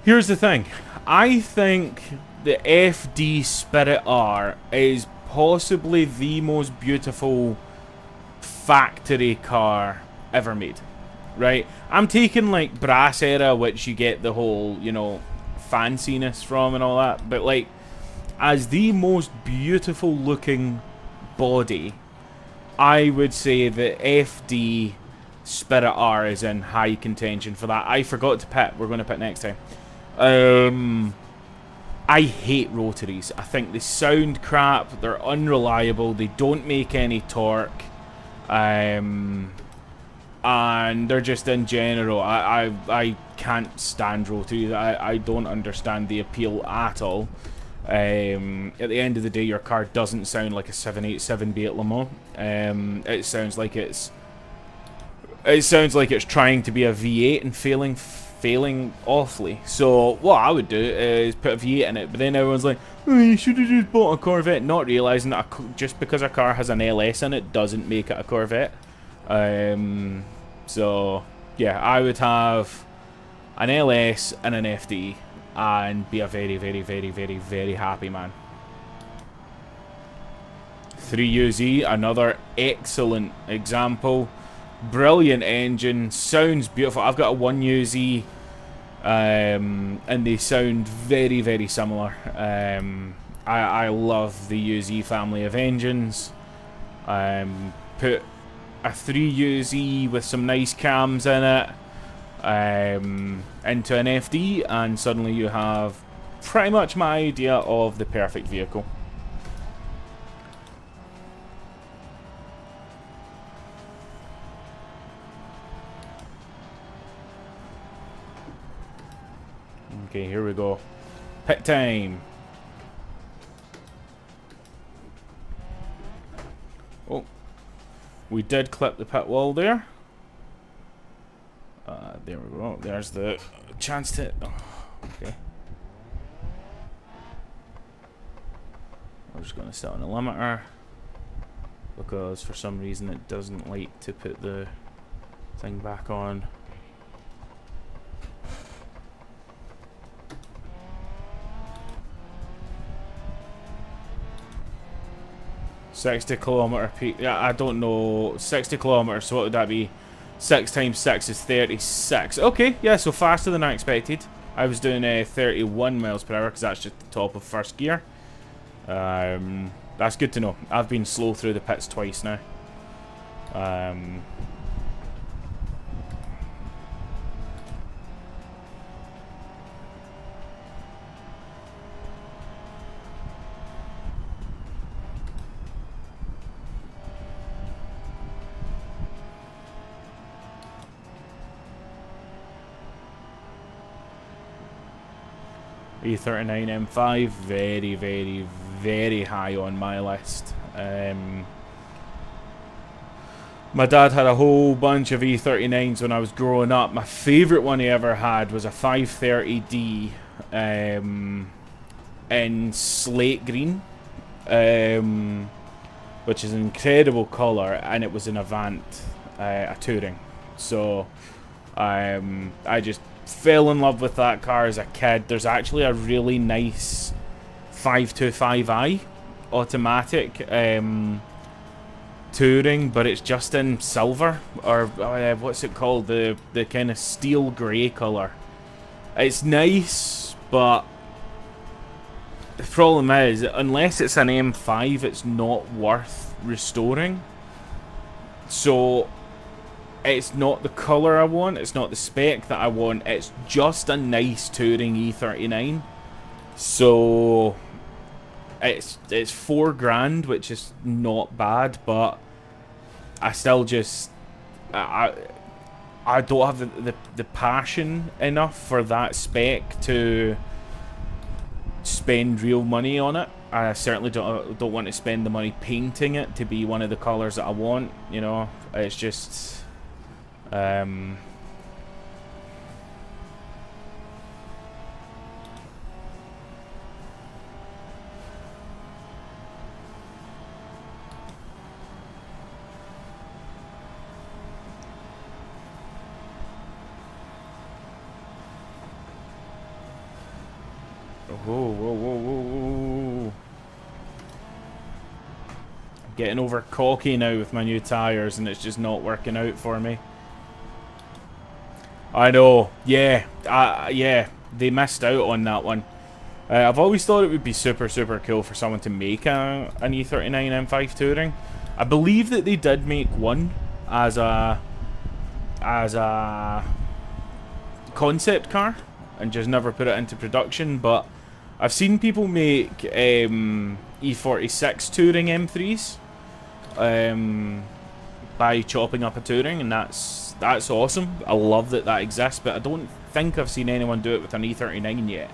Speaker 1: Here's the thing. I think the FD Spirit R is possibly the most beautiful factory car ever made. Right? I'm taking like Brass Era, which you get the whole, you know, fanciness from and all that. But like, as the most beautiful looking body, I would say that FD Spirit R is in high contention for that. I forgot to pit. We're going to pit next time. I hate rotaries. I think they sound crap. They're unreliable. They don't make any torque. And they're just in general. I can't stand rotaries. I don't understand the appeal at all. At the end of the day, your car doesn't sound like a 787 Le Mans. It sounds like it's trying to be a V8 and failing awfully. So what I would do is put a V8 in it, but then everyone's like, oh, you should have just bought a Corvette, not realizing that just because a car has an LS in it doesn't make it a Corvette. So yeah, I would have an LS and an FD and be a very, very, very, very, very happy man. 3UZ, another excellent example. Brilliant engine, sounds beautiful. I've got a 1UZ, and they sound very, very similar. I love the UZ family of engines. Put a 3UZ with some nice cams in it into an FD, and suddenly you have pretty much my idea of the perfect vehicle. Okay, here we go. Pit time. Oh, we did clip the pit wall there. There we go. There's the chance to... Oh, okay. We're just going to set on a limiter, because for some reason it doesn't like to put the thing back on. $60 peak. Yeah, I don't know. 60 kilometers. So what would that be? 6 times 6 is 36. Okay, yeah, so faster than I expected. I was doing 31 miles per hour because that's just the top of first gear. That's good to know. I've been slow through the pits twice now. E39 M5, very, very, very high on my list. My dad had a whole bunch of E39s when I was growing up. My favourite one he ever had was a 530D in slate green, which is an incredible colour, and it was an Avant, a touring. So I just fell in love with that car as a kid. There's actually a really nice 525i automatic touring, but it's just in silver, or what's it called, the kind of steel grey colour. It's nice, but the problem is, unless it's an M5, it's not worth restoring. So it's not the colour I want, it's not the spec that I want, it's just a nice touring E39. So it's $4 grand, which is not bad, but I still just I don't have the passion enough for that spec to spend real money on it. I certainly don't want to spend the money painting it to be one of the colours that I want, you know. It's just whoa. Getting over cocky now with my new tyres, and it's just not working out for me. I know, yeah, they missed out on that one. I've always thought it would be super cool for someone to make an E39 M5 touring. I believe that they did make one as a concept car and just never put it into production, but I've seen people make E46 touring M3s by chopping up a touring, and that's awesome. I love that that exists, but I don't think I've seen anyone do it with an E39 yet.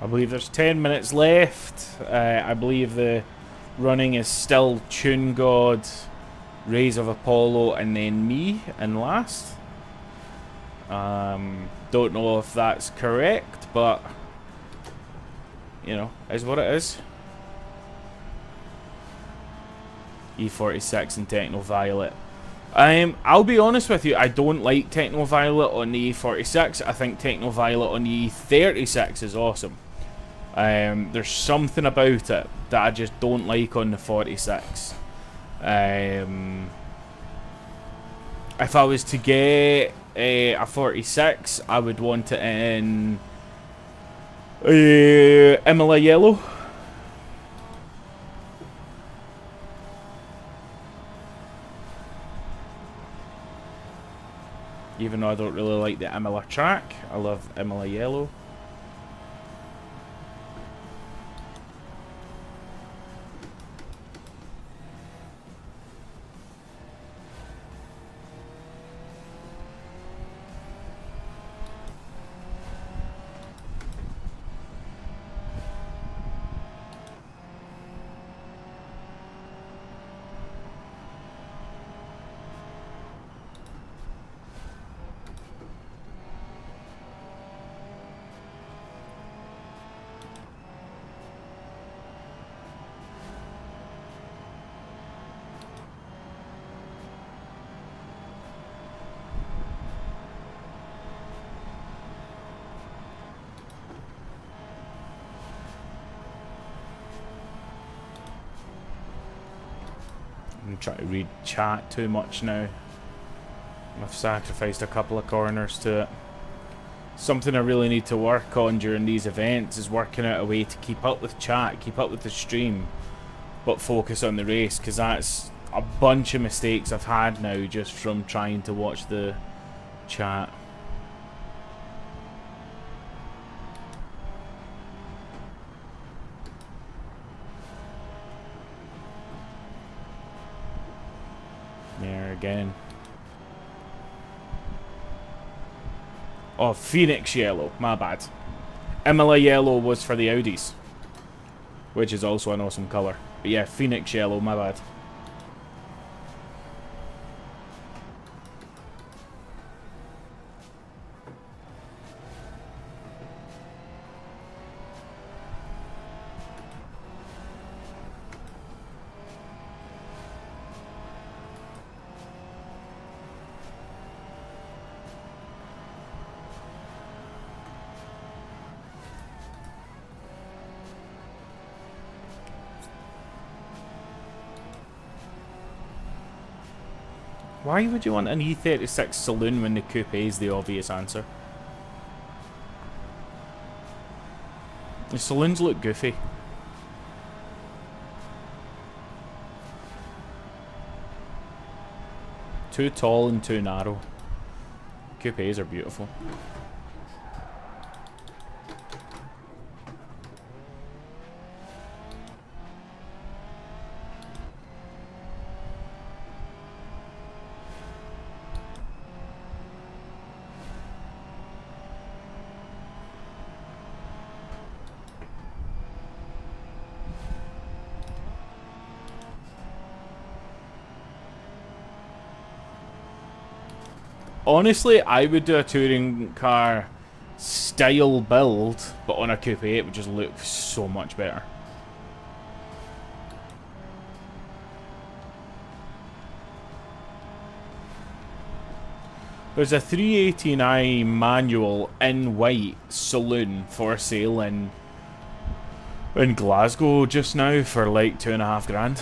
Speaker 1: I believe there's 10 minutes left. I believe the running is still Tune God, Rays of Apollo, and then me in last. Don't know if that's correct, but you know, is what it is. E46 and Techno Violet. I'll be honest with you, I don't like Techno Violet on the E46. I think Techno Violet on the E36 is awesome. There's something about it that I just don't like on the 46. If I was to get a 46, I would want it in Imola Yellow. Even though I don't really like the Imola track, I love Imola Yellow. I'm trying to read chat too much now. I've sacrificed a couple of corners to it. Something I really need to work on during these events is working out a way to keep up with chat, keep up with the stream, but focus on the race, because that's a bunch of mistakes I've had now just from trying to watch the chat. There again. Oh, Phoenix Yellow, my bad. Imola Yellow was for the Audis, which is also an awesome colour. But yeah, Phoenix Yellow, my bad. Why would you want an E36 saloon when the coupe is the obvious answer? The saloons look goofy. Too tall and too narrow. Coupes are beautiful. Honestly, I would do a touring car style build, but on a coupe. It would just look so much better. There's a 389 manual in white saloon for sale in Glasgow just now for like $2,500.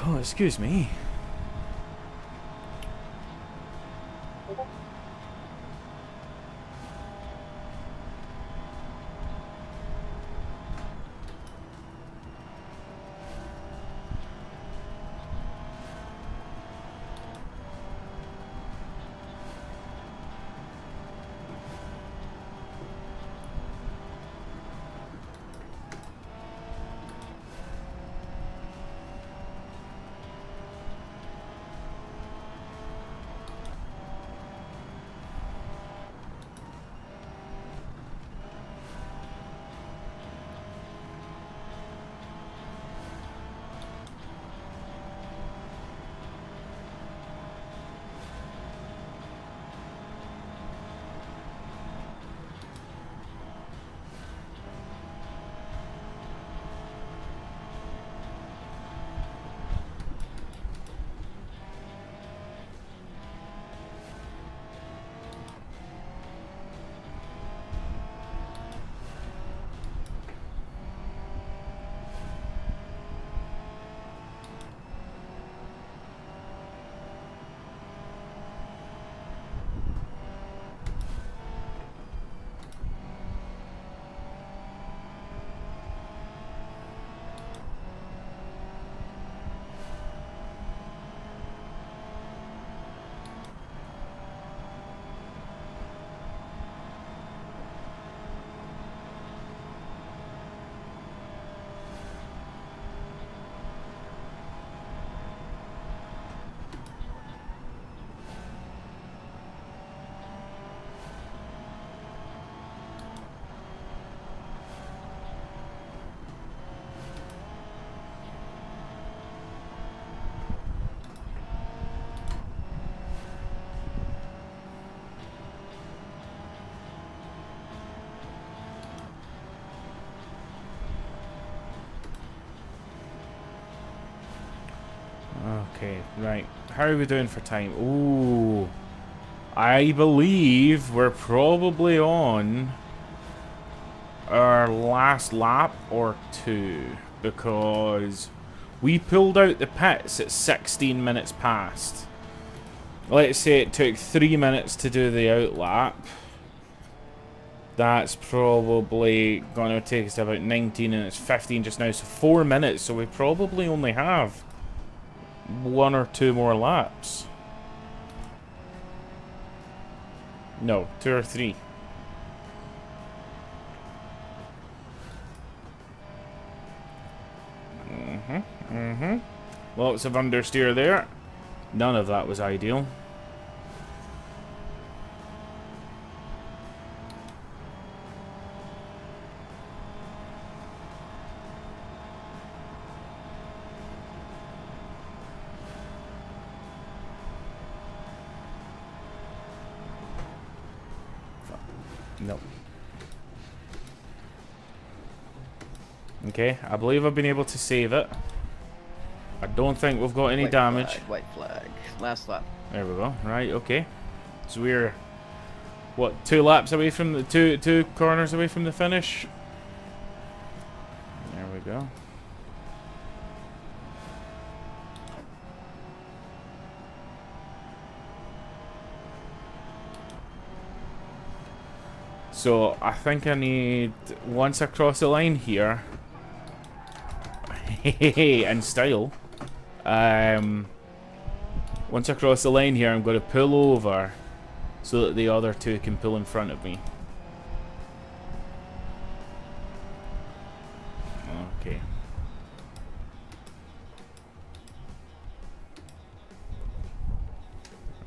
Speaker 1: Oh, excuse me. Okay, right. How are we doing for time? Ooh. I believe we're probably on our last lap or two, because we pulled out the pits at 16 minutes past. Let's say it took 3 minutes to do the out lap. That's probably going to take us to about 19, and it's 15 just now, so 4 minutes. So we probably only have 1 or 2 more laps. No, 2 or 3. Lots of understeer there. None of that was ideal. Nope. Okay, I believe I've been able to save it. I don't think we've got any damage.
Speaker 2: White flag. Last lap.
Speaker 1: There we go. Right, okay. So we're, what, 2 laps away from the two corners away from the finish. There we go. So I think I need, once I cross the line here, in style, Once I cross the line here, I'm going to pull over so that the other two can pull in front of me. Okay.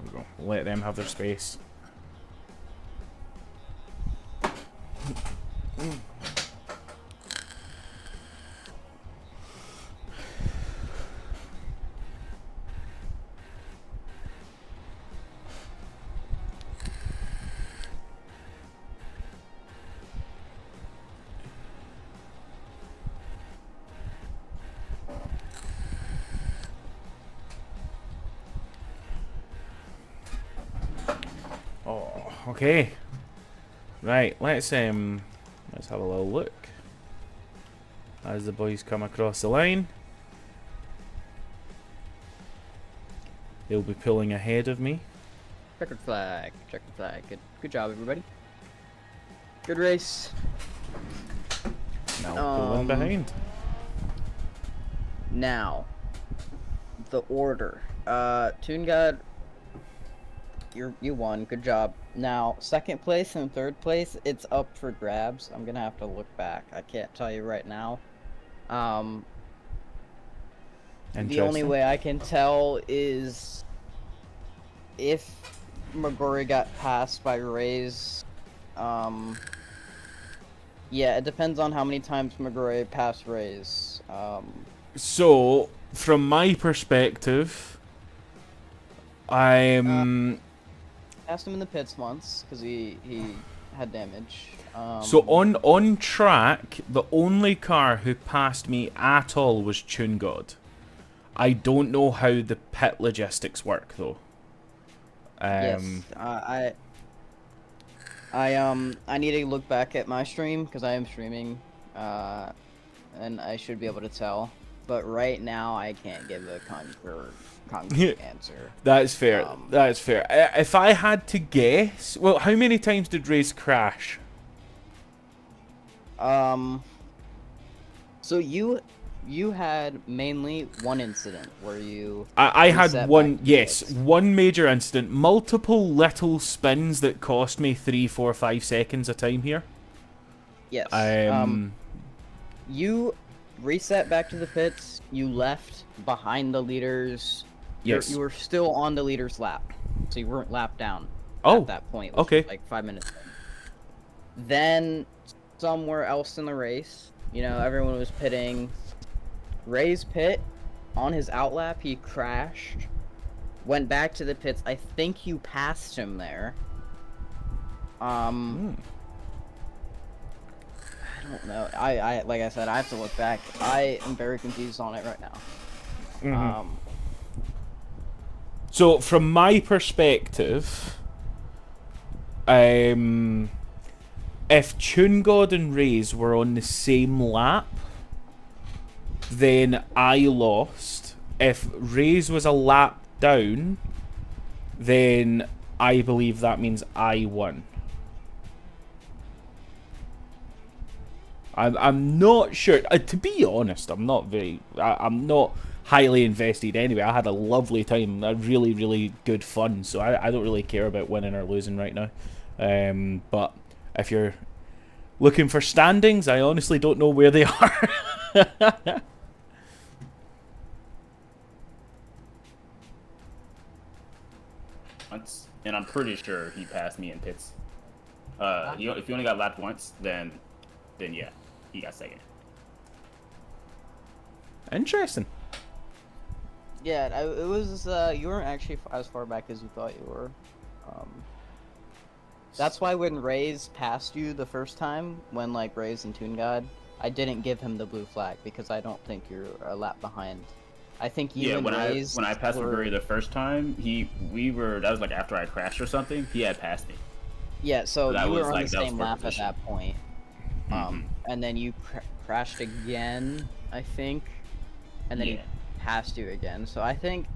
Speaker 1: There we go. Let them have their space. Oh, okay. Right, let's have a little look as the boys come across the line. They'll be pulling ahead of me.
Speaker 2: Checkered flag. Checkered flag. Good job, everybody. Good race.
Speaker 1: Now pulling behind.
Speaker 2: Now, the order. Toon God, you won. Good job. Now, second place and third place, it's up for grabs. I'm gonna have to look back. I can't tell you right now. The only way I can tell is if McGrory got passed by Rays. Yeah, it depends on how many times McGrory passed Rays.
Speaker 1: So, from my perspective, I'm...
Speaker 2: Passed him in the pits once, because he had damage.
Speaker 1: So, on track, the only car who passed me at all was Tune God. I don't know how the pit logistics work, though.
Speaker 2: Yes, I need to look back at my stream, because I am streaming, and I should be able to tell. But right now, I can't give a concrete answer.
Speaker 1: That's fair. That's fair. If I had to guess, well, how many times did Race crash?
Speaker 2: So you had mainly one incident where you...
Speaker 1: I had one, yes, one major incident. Multiple little spins that cost me 3, 4, 5 seconds of time here.
Speaker 2: Yes. You reset back to the pits. You left behind the leaders.
Speaker 1: Yes.
Speaker 2: You were still on the leader's lap, so you weren't lapped down
Speaker 1: at
Speaker 2: that point.
Speaker 1: Okay.
Speaker 2: Like 5 minutes. Then somewhere else in the race, you know, everyone was pitting. Ray's pit, on his outlap, he crashed, went back to the pits. I think you passed him there. I don't know. I like I said, I have to look back. I am very confused on it right now.
Speaker 1: So, from my perspective, if Tune God and Rays were on the same lap, then I lost. If Rays was a lap down, then I believe that means I won. I'm not sure. To be honest, I'm not highly invested anyway. I had a lovely time. A really, really good fun. So I don't really care about winning or losing right now. But if you're looking for standings, I honestly don't know where they are.
Speaker 4: Once, and I'm pretty sure he passed me in pits. If you only got lapped once, then yeah, he got second.
Speaker 1: Interesting.
Speaker 2: Yeah, it was. You weren't actually as far back as you thought you were. That's why when Rays passed you the first time, when like Rays and Toon God, I didn't give him the blue flag because I don't think you're a lap behind. I think you and Rays
Speaker 4: when I passed McGrory the first time, that was like after I crashed or something. He had passed me.
Speaker 2: Yeah, so you were on
Speaker 4: like,
Speaker 2: the same lap at that point. And then you crashed again, I think, and then he passed you again. So I think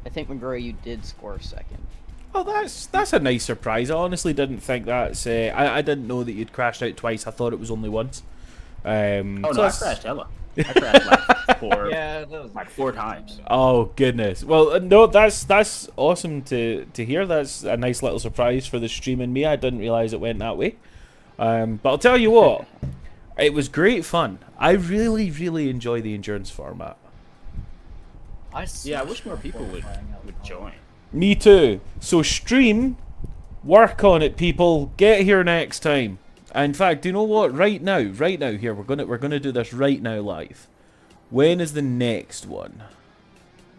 Speaker 2: McGrory, you did score second.
Speaker 1: Oh, that's a nice surprise. I honestly didn't think that's. I didn't know that you'd crashed out twice. I thought it was only once.
Speaker 4: Oh no, I crashed hella. I crashed
Speaker 5: Yeah, that was
Speaker 4: like 4 times.
Speaker 1: Oh goodness. Well, no, that's awesome to hear. That's a nice little surprise for the stream and me. I didn't realize it went that way. But I'll tell you what, it was great fun. I really enjoy the endurance format.
Speaker 4: Yeah, I wish more people would join.
Speaker 1: Me too. So stream, work on it, people. Get here next time. In fact, do you know what? Right now here, we're gonna do this right now live. When is the next one?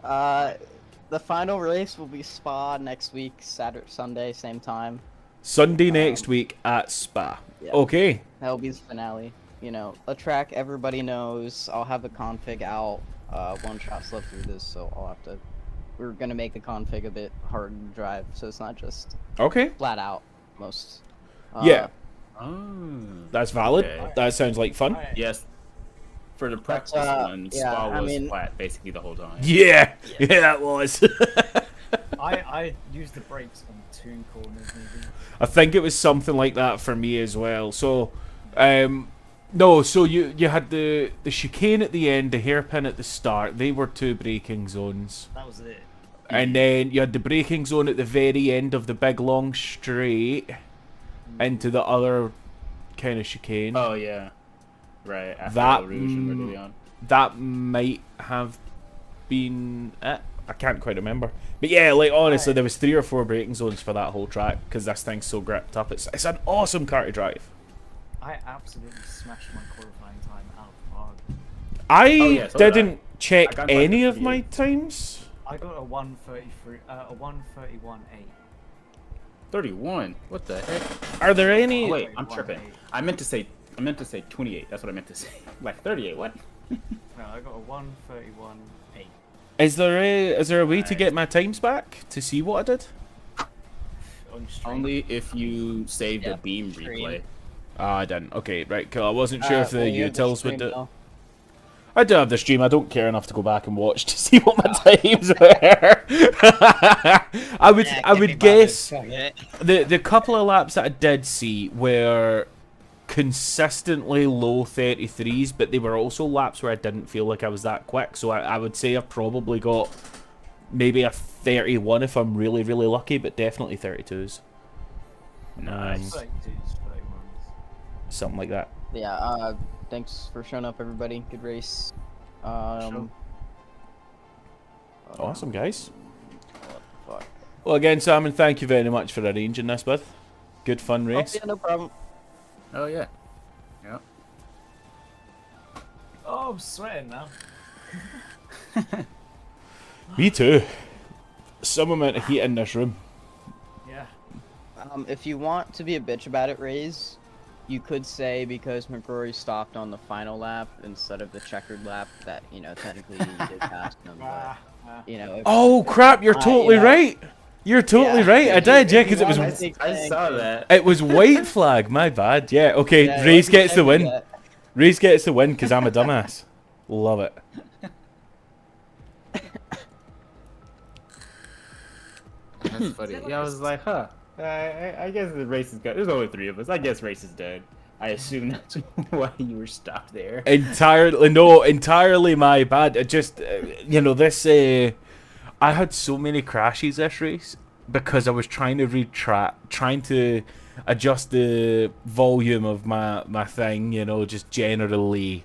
Speaker 2: The final race will be Spa next week, Sunday, same time.
Speaker 1: Sunday next week at Spa.
Speaker 2: Yeah.
Speaker 1: Okay.
Speaker 2: That'll be the finale. You know, a track everybody knows. I'll have the config out. One shot slept through this, so I'll have to. We're gonna make the config a bit hard to drive, so it's not just
Speaker 1: Okay.
Speaker 2: flat out most.
Speaker 1: Yeah.
Speaker 4: Oh.
Speaker 1: That's valid.
Speaker 4: Okay.
Speaker 1: That sounds like fun.
Speaker 4: Yes. For the practice one,
Speaker 2: yeah,
Speaker 4: Spa
Speaker 2: I
Speaker 4: was
Speaker 2: mean-
Speaker 4: flat basically the whole time.
Speaker 1: Yeah. Yeah, that was.
Speaker 5: I used the brakes on 2 corners maybe.
Speaker 1: I think it was something like that for me as well. So, no, so you had the chicane at the end, the hairpin at the start. They were 2 braking zones.
Speaker 5: That was it.
Speaker 1: And then you had the braking zone at the very end of the big long straight into the other kind of chicane.
Speaker 4: Oh yeah. Right. After
Speaker 1: That,
Speaker 4: El Rouge and Ridley on.
Speaker 1: That might have been it. I can't quite remember. But yeah, like honestly, there was 3 or 4 braking zones for that whole track because this thing's so gripped up. It's an awesome car to drive.
Speaker 5: I absolutely smashed my qualifying time out of the park.
Speaker 1: I
Speaker 4: yeah, so did
Speaker 1: didn't
Speaker 4: I
Speaker 1: check
Speaker 4: got like
Speaker 1: any
Speaker 4: a
Speaker 1: of
Speaker 4: few.
Speaker 1: my times.
Speaker 5: I got a 133, a 131.8.
Speaker 4: 31. What the heck?
Speaker 1: Are there any?
Speaker 4: Oh, wait, I'm tripping. I meant to say 28. That's what I meant to say. Like 38. What?
Speaker 5: No, I got a 131.8.
Speaker 1: Is there a way to get my times back to see what I did?
Speaker 5: On stream.
Speaker 4: Only if you save
Speaker 2: Yeah,
Speaker 4: the beam
Speaker 2: stream.
Speaker 4: replay.
Speaker 1: Ah, I didn't. Okay, right, cool. I wasn't sure if the
Speaker 2: Well, you have the
Speaker 1: utils
Speaker 2: stream
Speaker 1: would do.
Speaker 2: now.
Speaker 1: I do have the stream. I don't care enough to go back and watch to see what my times were. I would guess the couple of laps that I did see were consistently low 33s, but they were also laps where I didn't feel like I was that quick. So I would say I've probably got maybe a 31 if I'm really lucky, but definitely 32s.
Speaker 4: Nice.
Speaker 5: 32s, 31s.
Speaker 1: Something like that.
Speaker 2: Yeah, thanks for showing up, everybody. Good race.
Speaker 1: Awesome, guys.
Speaker 2: Fuck.
Speaker 1: Well, again, Simon, thank you very much for arranging this, bud. Good fun race.
Speaker 2: Oh, yeah, no problem.
Speaker 4: Oh yeah. Yeah.
Speaker 5: Oh, I'm sweating now.
Speaker 1: Me too. Some amount of heat in this room.
Speaker 5: Yeah.
Speaker 2: If you want to be a bitch about it, Raze, you could say because McGrory stopped on the final lap instead of the checkered lap that, you know, technically you did pass him, but, you know... If,
Speaker 1: Oh crap! You're totally
Speaker 2: you know,
Speaker 1: right. You're totally right. I did, yeah, because it was
Speaker 4: I saw that.
Speaker 1: it was white flag. My bad. Yeah. Okay.
Speaker 2: Yeah,
Speaker 1: Raze
Speaker 2: you
Speaker 1: gets the
Speaker 2: can do
Speaker 1: win.
Speaker 2: that.
Speaker 1: Raze gets the win because I'm a dumbass. Love it.
Speaker 4: That's funny. Yeah, I was like, huh. I guess the race is good. There's only 3 of us. I guess race is dead. I assume that's why you were stopped there.
Speaker 1: Entirely my bad. It just, you know, this. I had so many crashes this race because I was trying to trying to adjust the volume of my thing. You know, just generally,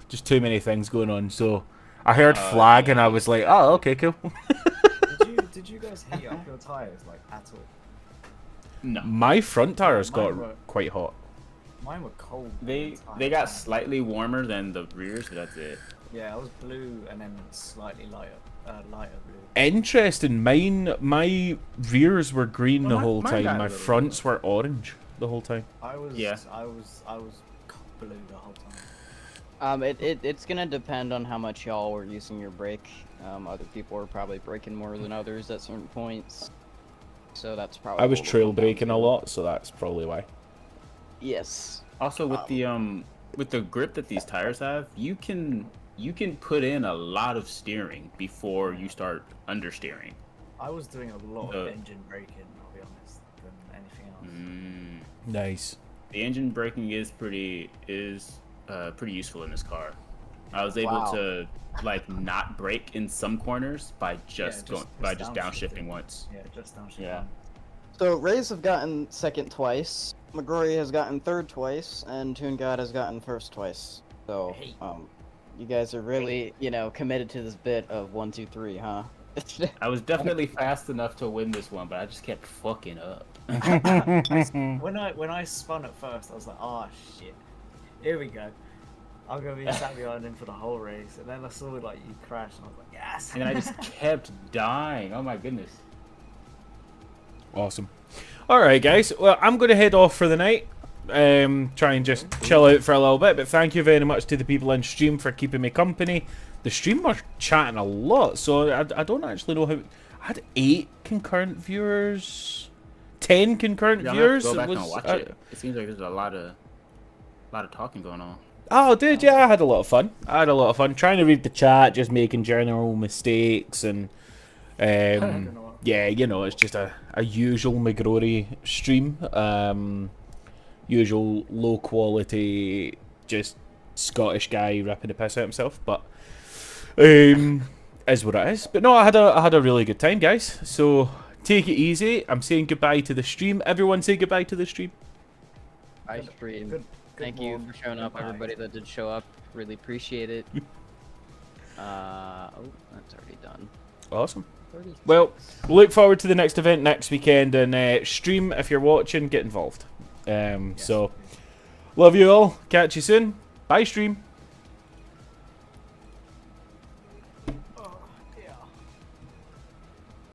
Speaker 1: just too many things going on. So I heard flag and I was like, oh, okay, cool.
Speaker 5: Did you guys heat up your tires like at all?
Speaker 4: No.
Speaker 1: My front tires
Speaker 5: Mine
Speaker 1: got
Speaker 5: were-
Speaker 1: quite hot.
Speaker 5: Mine were cold.
Speaker 4: They
Speaker 5: the entire
Speaker 4: got
Speaker 5: time.
Speaker 4: slightly warmer than the rears, but that's it.
Speaker 5: Yeah, I was blue and then slightly lighter blue.
Speaker 1: Interesting. My rears were green
Speaker 4: Well,
Speaker 1: the
Speaker 4: mine-
Speaker 1: whole
Speaker 4: mine
Speaker 1: time.
Speaker 4: got a
Speaker 1: My
Speaker 4: little
Speaker 1: fronts were orange the whole time.
Speaker 5: I was
Speaker 4: Yeah.
Speaker 5: I was blue the whole time.
Speaker 2: It's gonna depend on how much y'all were using your brake. Other people were probably braking more than others at certain points. So that's probably...
Speaker 1: I was
Speaker 2: what we'll
Speaker 1: trail
Speaker 2: come down
Speaker 1: braking
Speaker 2: to.
Speaker 1: a lot, so that's probably why.
Speaker 2: Yes.
Speaker 4: Also, with the grip that these tires have, you can put in a lot of steering before you start understeering.
Speaker 5: I was doing a lot
Speaker 4: Uh,
Speaker 5: of engine braking, I'll be honest, than anything else.
Speaker 1: Nice.
Speaker 4: The engine braking is pretty useful in this car. I was able
Speaker 2: Wow.
Speaker 4: to like not break in some corners by just
Speaker 5: just
Speaker 4: downshifting once.
Speaker 5: Yeah, just downshifting.
Speaker 4: Yeah.
Speaker 2: So Rays have gotten second twice, McGrory has gotten third twice, and Toon God has gotten first twice. So,
Speaker 5: Hey.
Speaker 2: you guys are really, you know, committed to this bit of 1, 2, 3, huh?
Speaker 4: I was definitely fast enough to win this one, but I just kept fucking up.
Speaker 5: When I spun at first, I was like, oh shit, here we go. I'm gonna be sat behind him for the whole race, and then I saw like you crash, and I was like, yes.
Speaker 4: And then I just kept dying. Oh my goodness.
Speaker 1: Awesome. Alright guys, well I'm going to head off for the night. Try and just chill out for a little bit, but thank you very much to the people in stream for keeping me company. The stream were chatting a lot, so I don't actually know how... I had 8 concurrent viewers, 10 concurrent
Speaker 4: Yeah,
Speaker 1: viewers.
Speaker 4: Go back
Speaker 1: It
Speaker 4: and
Speaker 1: was,
Speaker 4: watch it. It seems like there's a lot of talking going on.
Speaker 1: Oh, dude, yeah, I had a lot of fun. Trying to read the chat, just making general mistakes, and yeah, you know, it's just a usual McGrory stream. Usual low quality, just Scottish guy ripping the piss out himself, but is what it is. But no, I had a really good time, guys. So take it easy. I'm saying goodbye to the stream. Everyone say goodbye to the stream.
Speaker 2: Bye, stream.
Speaker 5: Good
Speaker 2: Thank you
Speaker 5: one.
Speaker 2: for showing up,
Speaker 5: Goodbye.
Speaker 2: everybody that did show up. Really appreciate it. Oh, that's already done.
Speaker 1: Awesome.
Speaker 2: 36.
Speaker 1: Well, look forward to the next event next weekend, and stream if you're watching, get involved. So, love you all. Catch you soon. Bye, stream.